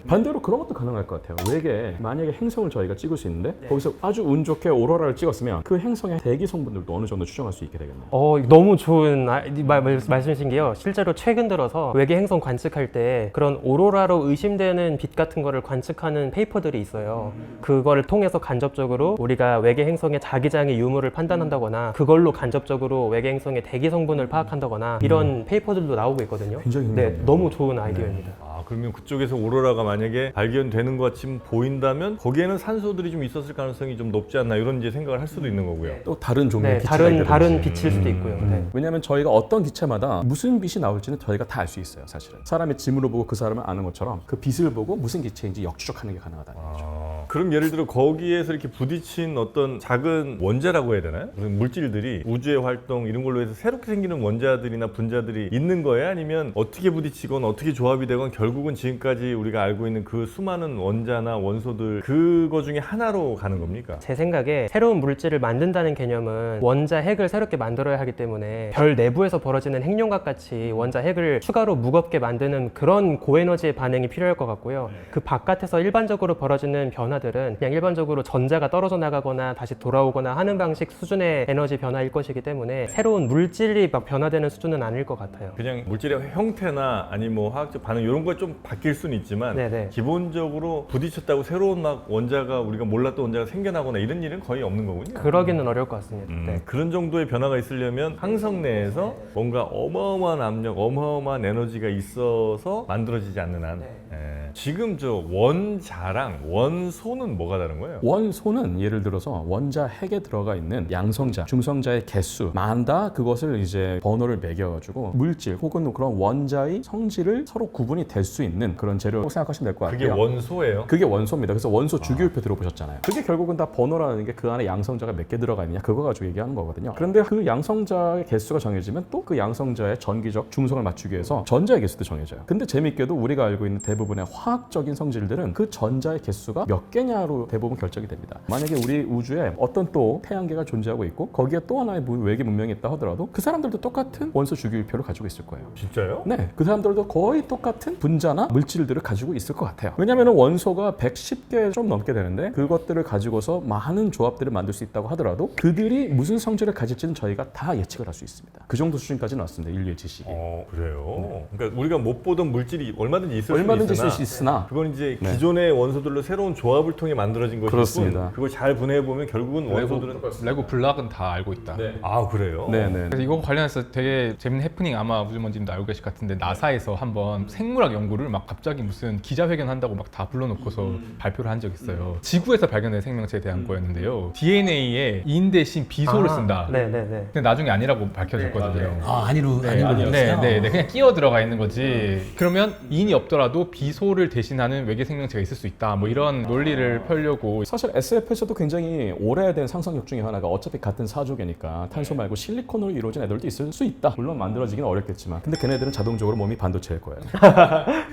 반대로 그런 것도 가능할 것 같아요. 외계 만약에 행성을 저희가 찍을 수 있는데 거기서 아주 운 좋게 오로라를 찍었으면 그 행성의 대기 성분들도 어느 정도 추정할 수 있게 되겠네요. 너무 좋은 말씀이신 게요. 실제로 최근 들어서 외계 행성 관측할 때 그런 오로라로 의심되는 빛 같은 거를 관측하는 페이퍼들이 있어요. 그거를 통해서 간접적으로 우리가 외계 행성의 자기장의 유무를 판단한다거나 그걸로 간접적으로 외계 행성의 대기 성분을 파악한다거나 이런 페이퍼들도 나오고 있거든요. 굉장히 네, 흥미롭네요. 너무 좋은 아이디어입니다. 아, 그러면 그쪽에서 오로라가 만약에 발견되는 것 같이 보인다면 거기에는 산소들이 좀 있었을 가능성이 좀 높지 않나 이런 이제 생각을 할 수도 있는 거고요. 또 다른 종류의 네, 빛이 다른 빛일 수도 있고요. 네. 왜냐하면 저희가 어떤 기체마다 무슨 빛이 나올지는 저희가 다 알 수 있어요. 사실은 사람의 짐으로 보고 그 사람을 아는 것처럼 그 빛을 보고 무슨 기체인지 역추적하는 게 가능하다는 거죠. 그럼 예를 들어 거기에서 이렇게 부딪힌 어떤 작은 원자라고 해야 되나요? 그런 물질들이 우주의 활동 이런 걸로 해서 새롭게 생기는 원자들이나 분자들이 있는 거예요? 아니면 어떻게 부딪히건 어떻게 조합이 되건 결국은 지금까지 우리가 알고 있는 그 수많은 원자나 원소들 그거 중에 하나로 가는 겁니까? 제 생각에 새로운 물질을 만든다는 개념은 원자 핵을 새롭게 만들어야 하기 때문에 별 내부에서 벌어지는 핵융합 같이 원자 핵을 추가로 무겁게 만드는 그런 고에너지의 반응이 필요할 것 같고요. 그 바깥에서 일반적으로 벌어지는 변화 변화들은 그냥 일반적으로 전자가 떨어져 나가거나 다시 돌아오거나 하는 방식 수준의 에너지 변화일 것이기 때문에 새로운 물질이 막 변화되는 수준은 아닐 것 같아요. 그냥 물질의 형태나 아니 뭐 화학적 반응 이런 거 좀 바뀔 수는 있지만 네네. 기본적으로 부딪혔다고 새로운 막 원자가 우리가 몰랐던 원자가 생겨나거나 이런 일은 거의 없는 거군요. 그러기는 어려울 것 같습니다. 네. 그런 정도의 변화가 있으려면 항성 내에서 뭔가 어마어마한 압력, 어마어마한 에너지가 있어서 만들어지지 않는 한 지금 저 원자랑 원소는 뭐가 다른 거예요? 원소는 예를 들어서 원자 핵에 들어가 있는 양성자, 중성자의 개수, 만다 그것을 이제 번호를 매겨가지고 물질 혹은 그런 원자의 성질을 서로 구분이 될 수 있는 그런 재료라고 생각하시면 될 것 그게 같아요. 원소예요? 그게 원소입니다. 그래서 원소 주기율표 들어보셨잖아요. 그게 결국은 다 번호라는 게 그 안에 양성자가 몇 개 들어가 있느냐 그거 가지고 얘기하는 거거든요. 그런데 그 양성자의 개수가 정해지면 또 그 양성자의 전기적 중성을 맞추기 위해서 전자의 개수도 정해져요. 근데 재밌게도 우리가 알고 있는 대부분의 화학적인 성질들은 그 전자의 개수가 몇 개냐로 대부분 결정이 됩니다. 만약에 우리 우주에 어떤 또 태양계가 존재하고 있고 거기에 또 하나의 외계 문명이 있다 하더라도 그 사람들도 똑같은 원소 주기율표를 가지고 있을 거예요. 진짜요? 네, 그 사람들도 거의 똑같은 분자나 물질들을 가지고 있을 것 같아요. 왜냐하면 원소가 110개 좀 넘게 되는데 그것들을 가지고서 많은 조합들을 만들 수 있다고 하더라도 그들이 무슨 성질을 가질지는 저희가 다 예측을 할 수 있습니다. 그 정도 수준까지는 왔습니다. 인류의 지식이. 그래요? 그러니까 우리가 못 보던 물질이 얼마든지 있을 얼마든지 수 있을 수 있으나 그건 이제 네. 기존의 원소들로 새로운 조합을 통해 만들어진 것이고 그렇습니다. 그걸 잘 분해해 보면 결국은 원소들은 레고 블락은 다 알고 있다. 아 그래요? 네네. 그래서 이거 관련해서 되게 재밌는 해프닝 아마 우주먼지님도 알고 계실 것 같은데 나사에서 한번 생물학 연구를 막 갑자기 무슨 기자회견 한다고 막 다 불러놓고서 발표를 한 적이 있어요. 지구에서 발견된 생명체에 대한 거였는데요. DNA에 인 대신 비소를 쓴다. 네네네. 근데 나중에 아니라고 밝혀졌거든요. 아니로 네, 그냥 끼어 들어가 있는 거지. 그러면 인이 없더라도 비소를 대신하는 외계 생명체가 있을 수 있다. 뭐 이런 논리를 펴려고. 사실 SF에서도 굉장히 오래된 상상력 중에 하나가 어차피 같은 사조개니까 탄소 말고 실리콘으로 이루어진 애들도 있을 수 있다. 물론 만들어지긴 어렵겠지만 근데 걔네들은 자동적으로 몸이 반도체일 거예요.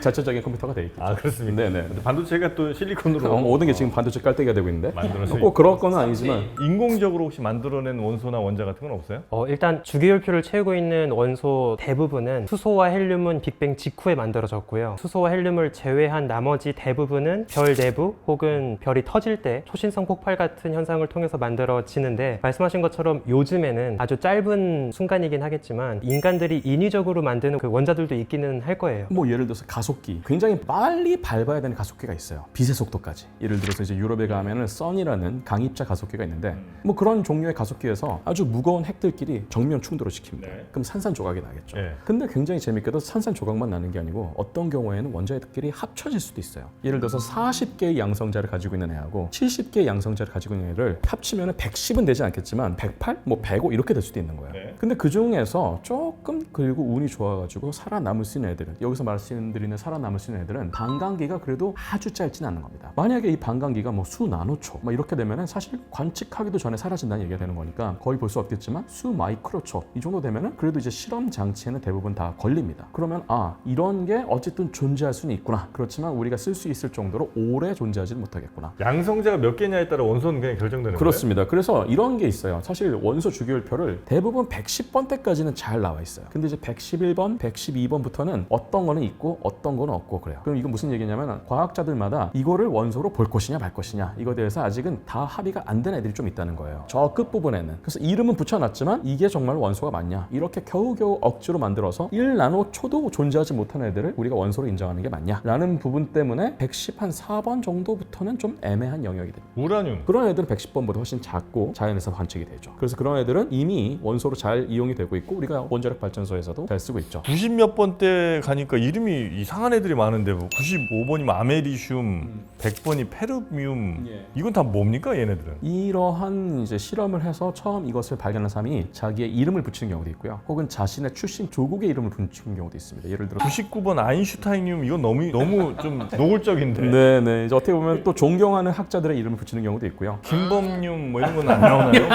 자체적인 컴퓨터가 돼 있고. 아 그렇습니까? 네네. 근데 반도체가 또 실리콘으로 모든 게 지금 반도체 깔때기가 되고 있는데 만들어서 꼭 그런 건 아니지만 인공적으로 혹시 만들어낸 원소나 원자 같은 건 없어요? 일단 주기율표를 채우고 있는 원소 대부분은 수소와 헬륨은 빅뱅 직후에 만들어졌고요. 수소와 헬륨을 제외한 나머지 대부분은 별 내부 혹은 별이 터질 때 초신성 폭발 같은 현상을 통해서 만들어지는데 말씀하신 것처럼 요즘에는 아주 짧은 순간이긴 하겠지만 인간들이 인위적으로 만드는 그 원자들도 있기는 할 거예요. 뭐 예를 들어서 가속기 굉장히 빨리 밟아야 되는 가속기가 있어요. 빛의 속도까지. 예를 들어서 이제 유럽에 가면은 선이라는 강입자 가속기가 있는데 뭐 그런 종류의 가속기에서 아주 무거운 핵들끼리 정면 충돌을 시킵니다. 그럼 산산조각이 나겠죠. 네. 근데 굉장히 재밌게도 산산조각만 나는 게 아니고 어떤 경우에는 원자들끼리 합쳐질 수도 있어요. 예를 들어서 40개의 양성자를 가지고 있는 애하고 70개의 양성자를 가지고 있는 애를 합치면 110은 되지 않겠지만 108, 뭐 105 이렇게 될 수도 있는 거예요. 네. 근데 그 중에서 조금 그리고 운이 좋아가지고 살아남을 수 있는 애들은 여기서 말씀드리는 살아남을 수 있는 애들은 반감기가 그래도 아주 짧지는 않는 겁니다. 만약에 이 반감기가 뭐 수 나노초 막 이렇게 되면은 사실 관측하기도 전에 사라진다는 얘기가 되는 거니까 거의 볼 수 없겠지만 수 마이크로초 이 정도 되면은 그래도 이제 실험 장치에는 대부분 다 걸립니다. 그러면 이런 게 어쨌든 존재할 수는 있구나. 그렇지만 우리가 쓸 수 있을 정도로 오래 존재하지는 못하겠구나. 양성자가 몇 개냐에 따라 원소는 그냥 결정되는 그렇습니다. 그래서 이런 게 있어요. 사실 원소 주기율표를 대부분 110번대까지는 잘 나와 있어요. 근데 이제 111번, 112번부터는 어떤 거는 있고 어떤 거는 없고 그래요. 그럼 이건 무슨 얘기냐면 과학자들마다 이거를 원소로 볼 것이냐 말 것이냐 이거에 대해서 아직은 다 합의가 안 된 애들이 좀 있다는 거예요. 저 끝부분에는. 그래서 이름은 붙여놨지만 이게 정말 원소가 맞냐 이렇게 겨우겨우 억지로 만들어서 1나노초도 존재하지 못하는 애들을 우리가 원소로 인정하는 게 맞냐 라는 부분 때문에 114번 정도부터는 좀 애매한 영역이 됩니다. 우라늄. 그런 애들은 110번보다 훨씬 작고 자연에서 관측이 되죠. 그래서 그런 애들은 이미 원소로 잘 이용이 되고 있고 우리가 원자력 발전소에서도 잘 쓰고 있죠. 90몇 번대 가니까 이름이 이상한 애들이 많은데 뭐 95번이면 아메리슘, 100번이 페르뮴 이건 다 뭡니까 얘네들은? 이러한 이제 실험을 해서 처음 이것을 발견한 사람이 자기의 이름을 붙이는 경우도 있고요. 혹은 자신의 출신 조국의 이름을 붙이는 경우도 있습니다. 예를 들어 99번 아인슈타인늄 이건 너무 좀 노골적인데. 네네. 이제 어떻게 보면 또 존경하는 학자들의 이름을 붙이는 경우도 있고요. 김범륨 뭐 이런 건 안 나오나요?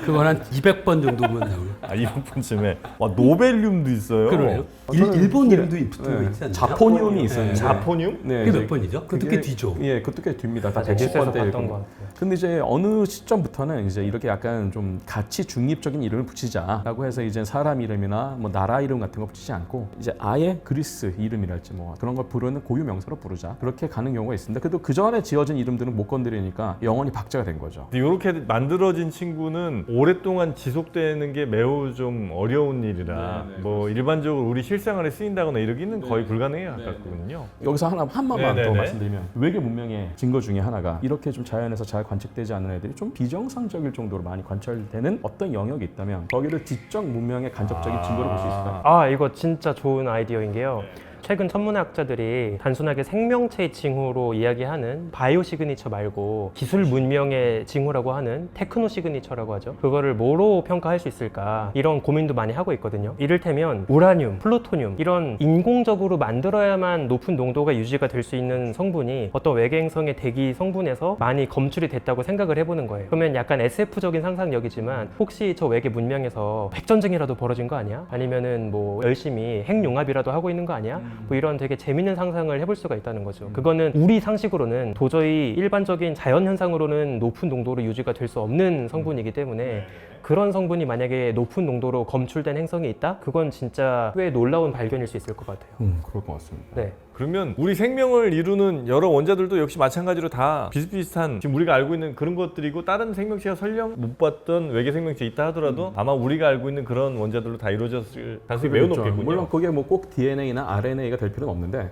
그건 한 200번 정도만 나오요. 이번 번쯤에 와 노벨륨도 있어요. 그러네요. 일본 이름도 붙은 거 있지 않나요? 자포늄이 있어요. 자포늄? 네, 그게 이제 몇 번이죠? 그것도 꽤 뒤죠. 예, 그것도 꽤 뒤입니다. 다 뉴스에서 110번대 봤던 것 같아요. 근데 이제 어느 시점부터는 이제 이렇게 약간 좀 가치 중립적인 이름을 붙이자라고 해서 이제 사람 이름이나 뭐 나라 이름 같은 거 붙이지 않고 이제 아예 그리스 이름이랄지 뭐 그런 걸 부르는 고유 명사로 부르자 그렇게 가는 경우가 있습니다. 그래도 그 전에 지어진 이름들은 못 건드리니까 영원히 박제가 된 거죠. 이렇게 만들어진 친구는 오랫동안 지속되는 게 매우 좀 어려운 일이라 뭐 일반적으로 우리 실생활에 쓰인다거나 이러기는 거의 불가능에 가깝거든요. 여기서 한 번만 네네네. 더 말씀드리면 외계 문명의 증거 중에 하나가 이렇게 좀 자연에서 잘 관측되지 않는 애들이 좀 비정상적일 정도로 많이 관찰되는 어떤 영역이 있다면 거기를 지적 문명의 간접적인 증거를 볼 수 있어요. 아, 이거 진짜 좋은 아이디어인 게요. 최근 천문학자들이 단순하게 생명체의 징후로 이야기하는 바이오 시그니처 말고 기술 문명의 징후라고 하는 테크노 시그니처라고 하죠. 그거를 뭐로 평가할 수 있을까 이런 고민도 많이 하고 있거든요. 이를테면 우라늄, 플루토늄 이런 인공적으로 만들어야만 높은 농도가 유지가 될 수 있는 성분이 어떤 외계 행성의 대기 성분에서 많이 검출이 됐다고 생각을 해보는 거예요. 그러면 약간 SF적인 상상력이지만 혹시 저 외계 문명에서 핵전쟁이라도 벌어진 거 아니야? 아니면은 뭐 열심히 핵융합이라도 하고 있는 거 아니야? 뭐 이런 되게 재밌는 상상을 해볼 수가 있다는 거죠. 그거는 우리 상식으로는 도저히 일반적인 자연 현상으로는 높은 농도로 유지가 될 수 없는 성분이기 때문에 그런 성분이 만약에 높은 농도로 검출된 행성이 있다? 그건 진짜 꽤 놀라운 발견일 수 있을 것 같아요. 그럴 것 같습니다. 네. 그러면 우리 생명을 이루는 여러 원자들도 역시 마찬가지로 다 비슷비슷한 지금 우리가 알고 있는 그런 것들이고 다른 생명체가 설령 못 봤던 외계 생명체 있다 하더라도 아마 우리가 알고 있는 그런 원자들로 다 이루어졌을 가능성이 매우 그렇죠. 높겠군요. 물론 그게 뭐 꼭 DNA나 RNA가 될 필요는 없는데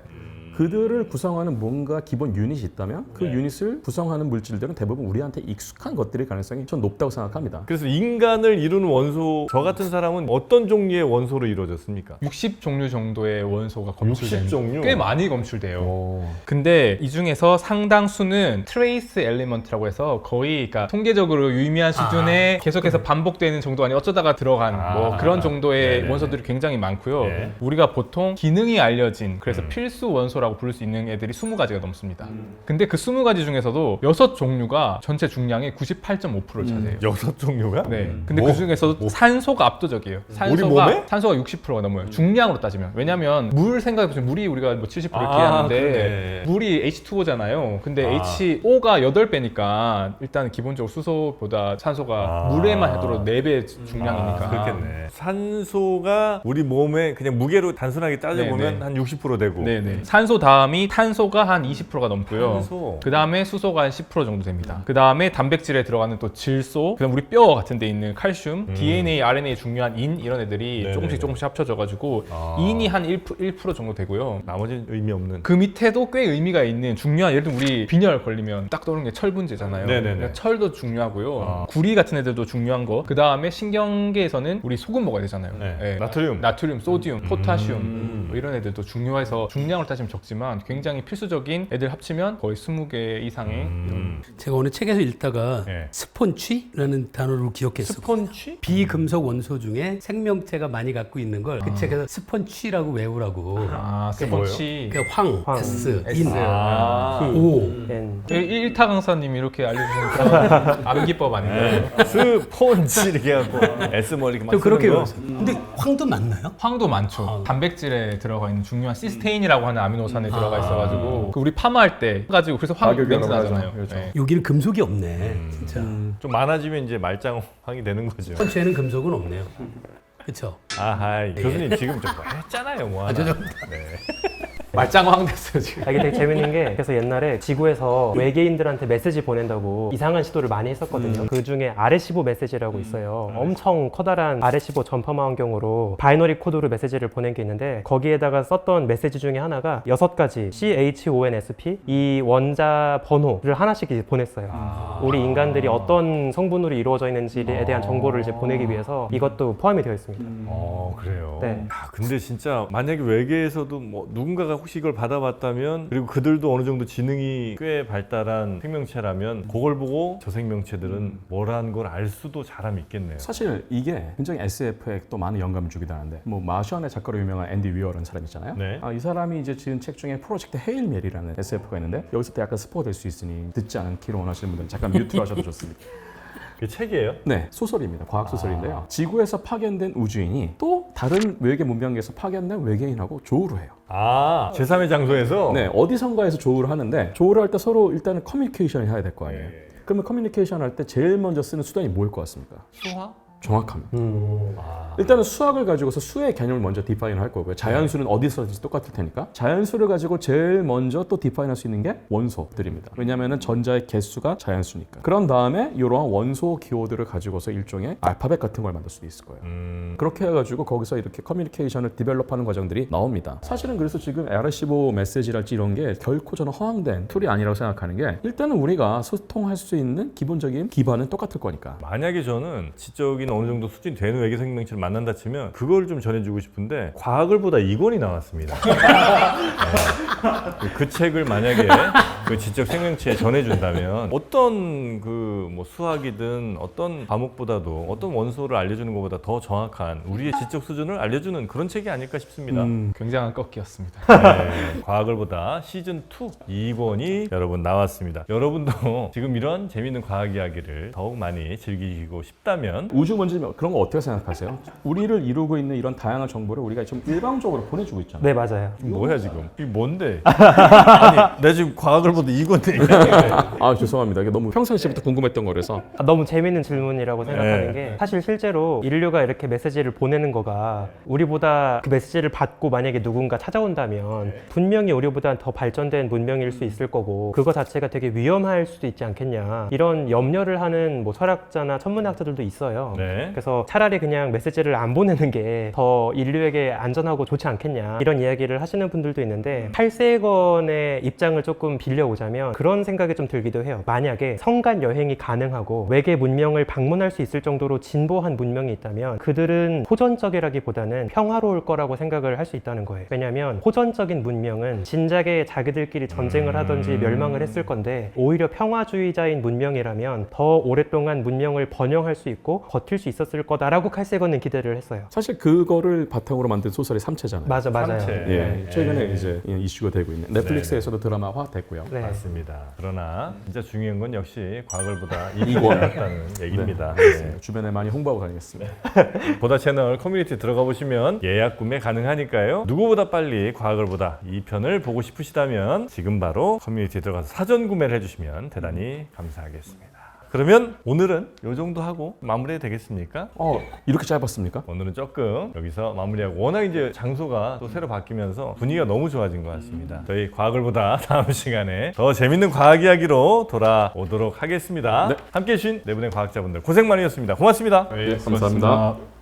그들을 구성하는 뭔가 기본 유닛이 있다면 그 유닛을 구성하는 물질들은 대부분 우리한테 익숙한 것들일 가능성이 전 높다고 생각합니다. 그래서 인간을 이루는 원소, 저 같은 사람은 어떤 종류의 원소로 이루어졌습니까? 60종류 정도의 원소가 검출된 60 종류? 꽤 많이 검출돼요. 근데 이 중에서 상당수는 트레이스 엘리먼트라고 해서 거의 그러니까 통계적으로 유의미한 수준에 계속해서 반복되는 정도 아니 어쩌다가 들어간 뭐 그런 정도의 네네네. 원소들이 굉장히 많고요. 네. 우리가 보통 기능이 알려진 그래서 필수 원소라고 부를 수 있는 애들이 20가지가 넘습니다. 근데 그 20가지 중에서도 6종류가 전체 중량의 98.5%를 차지해요. 6종류가? 네. 근데 뭐? 그 중에서도 산소가 압도적이에요. 몸에? 산소가 60%가 넘어요. 중량으로 따지면. 왜냐면 물 생각해보시면 물이 우리가 뭐 70% 이렇게 하는데 그러네. 물이 H2O잖아요. 근데 아. HO가 8배니까 일단 기본적으로 수소보다 산소가 물에만 하더라도 4배 중량이니까. 그렇겠네. 산소가 우리 몸에 그냥 무게로 단순하게 따져보면 네네. 한 60% 되고 네네. 산소 다음이 탄소가 한 20%가 넘고요. 탄소. 그 다음에 수소가 한 10% 정도 됩니다. 그 다음에 단백질에 들어가는 또 질소, 그다음 우리 뼈 같은 데 있는 칼슘, DNA, RNA 중요한 인 이런 애들이 네네네. 조금씩 합쳐져가지고 인이 한 1% 정도 되고요. 나머지는 의미 없는. 그 밑에도 꽤 의미가 있는 중요한 예를 들면 우리 빈혈 걸리면 딱 떠오르는 게 철분제잖아요. 네네네. 그러니까 철도 중요하고요. 구리 같은 애들도 중요한 거. 그 다음에 신경계에서는 우리 소금 먹어야 되잖아요. 네. 예. 나트륨. 소디움, 포타슘 뭐 이런 애들도 중요해서 중량을 따지면 적지만 굉장히 필수적인 애들 합치면 거의 20개 이상의 이런 제가 오늘 책에서 읽다가 네. 스폰취라는 단어를 기억했어요. 스펀치? 비금속 원소 중에 생명체가 많이 갖고 있는 걸 그 책에서 스펀취라고 외우라고. 스펀치. 그 황, 황, S, S. 인, 오. N. 일타 강사님이 이렇게 알려주시니까 암기법 아닌가요? 스폰지 이렇게 하고 S 머리 이렇게 막 저 그렇게 쓰는 거. 외웠어요. 근데 황도 맞나요? 황도 많죠. 단백질에 들어가 있는 중요한 시스테인이라고 하는 아미노산에 들어가 있어가지고 그 우리 파마할 때 가지고 그래서 황 가격이 냄새 여러 나잖아요. 가지죠. 네. 여기는 금속이 없네. 진짜. 좀 많아지면 이제 말짱황이 되는 거죠. 스펀취에는 금속은 없네요. 그렇죠. 아하, 교수님 지금 좀 했잖아요, 뭐 하나. 말짱황 됐어요 지금. 이게 되게 재밌는 게 그래서 옛날에 지구에서 외계인들한테 메시지 보낸다고 이상한 시도를 많이 했었거든요. 그 중에 RS15 메시지라고 있어요. 엄청 커다란 RS15 전파망 환경으로 바이너리 코드로 메시지를 보낸 게 있는데 거기에다가 썼던 메시지 중에 하나가 6가지 CHONSP 이 원자 번호를 하나씩 이제 보냈어요. 우리 인간들이 어떤 성분으로 이루어져 있는지에 대한 정보를 이제 보내기 위해서 이것도 포함이 되어 있습니다. 그래요. 네. 아, 근데 진짜 만약에 외계에서도 뭐 누군가가 혹시 이걸 받아봤다면 그리고 그들도 어느 정도 지능이 꽤 발달한 생명체라면 그걸 보고 저 생명체들은 뭐라는 걸 알 수도 잘함 있겠네요. 사실 이게 굉장히 SF에 또 많은 영감을 주기도 하는데 뭐 마션의 작가로 유명한 앤디 위어라는 사람 있잖아요. 네. 이 사람이 이제 지은 책 중에 프로젝트 헤일 메리라는 SF가 있는데 여기서 또 약간 스포가 될 수 있으니 듣지 않기를 원하시는 분들은 잠깐 뮤트로 하셔도 좋습니다. 그 책이에요? 네, 소설입니다. 과학 소설인데요. 지구에서 파견된 우주인이 또 다른 외계 문명에서 파견된 외계인하고 조우를 해요. 제3의 장소에서? 네, 어디선가에서 조우를 하는데 조우를 할 때 서로 일단은 커뮤니케이션을 해야 될 거 아니에요. 그러면 커뮤니케이션 할 때 제일 먼저 쓰는 수단이 뭐일 것 같습니까? 수화? 정확합니다. 일단은 수학을 가지고서 수의 개념을 먼저 디파인 할 거고요. 자연수는 어디서든지 똑같을 테니까. 자연수를 가지고 제일 먼저 또 디파인 할 수 있는 게 원소들입니다. 왜냐하면 전자의 개수가 자연수니까. 그런 다음에 이러한 원소 기호들을 가지고서 일종의 알파벳 같은 걸 만들 수도 있을 거예요. 그렇게 해가지고 거기서 이렇게 커뮤니케이션을 디벨롭하는 과정들이 나옵니다. 사실은 그래서 지금 RS15 메시지랄지 이런 게 결코 저는 허황된 툴이 아니라고 생각하는 게 일단은 우리가 소통할 수 있는 기본적인 기반은 똑같을 거니까. 만약에 저는 지적인 어느 정도 수준이 되는 외계 생명체를 만난다 치면 그걸 좀 전해주고 싶은데 과학을 보다 이권이 나왔습니다. 네. 그 책을 만약에 그 지적 생명체에 전해준다면 어떤 그 뭐 수학이든 어떤 과목보다도 어떤 원소를 알려주는 것보다 더 정확한 우리의 지적 수준을 알려주는 그런 책이 아닐까 싶습니다. 굉장한 꺾기였습니다. 네, 과학을 보다 시즌2 2권이 여러분 나왔습니다. 여러분도 지금 이런 재밌는 과학 이야기를 더욱 많이 즐기고 싶다면 우주먼지 그런 거 어떻게 생각하세요? 우리를 이루고 있는 이런 다양한 정보를 우리가 좀 일방적으로 보내주고 있잖아요. 네, 맞아요. 뭐야 지금? 이게 뭔데? 아니 내 지금 과학을 보다 2권 얘기하는데 아 죄송합니다. 이게 너무 평상시부터 궁금했던 거라서. 너무 재밌는 질문이라고 생각하는 네. 게 사실 실제로 인류가 이렇게 메시지를 보내는 거가 우리보다 그 메시지를 받고 만약에 누군가 찾아온다면 분명히 우리보다 더 발전된 문명일 수 있을 거고 그거 자체가 되게 위험할 수도 있지 않겠냐 이런 염려를 하는 뭐 철학자나 천문학자들도 있어요. 네. 그래서 차라리 그냥 메시지를 안 보내는 게 더 인류에게 안전하고 좋지 않겠냐 이런 이야기를 하시는 분들도 있는데 탈세건의 입장을 조금 빌려오자면 그런 생각이 좀 들기도 해요. 만약에 성간 여행이 가능하고 외계 문명을 방문할 수 있을 정도로 진보한 문명이 있다면 그들은 호전적이라기보다는 평화로울 거라고 생각을 할 수 있다는 거예요. 왜냐하면 호전적인 문명은 진작에 자기들끼리 전쟁을 하든지 멸망을 했을 건데 오히려 평화주의자인 문명이라면 더 오랫동안 문명을 번영할 수 있고 버틸 수 있었을 거다라고 칼세건은 기대를 했어요. 사실 그거를 바탕으로 만든 소설이 삼체잖아요. 맞아요. 삼체. 예, 최근에 이제 이슈가 되고 있는 넷플릭스에서도 드라마화 됐고요. 네. 맞습니다. 그러나 진짜 중요한 건 역시 과학을 보다 2권. 2권이었다는 얘기입니다. 네, 주변에 많이 홍보하고 다니겠습니다. 보다 채널 커뮤니티 들어가 보시면 예약 구매 가능하니까요. 누구보다 빨리 과학을 보다 2편을 보고 싶으시다면 지금 바로 커뮤니티 들어가서 사전 구매를 해주시면 대단히 감사하겠습니다. 그러면 오늘은 이 정도 하고 마무리 되겠습니까? 이렇게 짧았습니까? 오늘은 조금 여기서 마무리하고 워낙 이제 장소가 또 새로 바뀌면서 분위기가 너무 좋아진 것 같습니다. 저희 과학을 보다 다음 시간에 더 재밌는 과학 이야기로 돌아오도록 하겠습니다. 네. 함께해 주신 네 분의 과학자분들 고생 많으셨습니다. 고맙습니다. 감사합니다.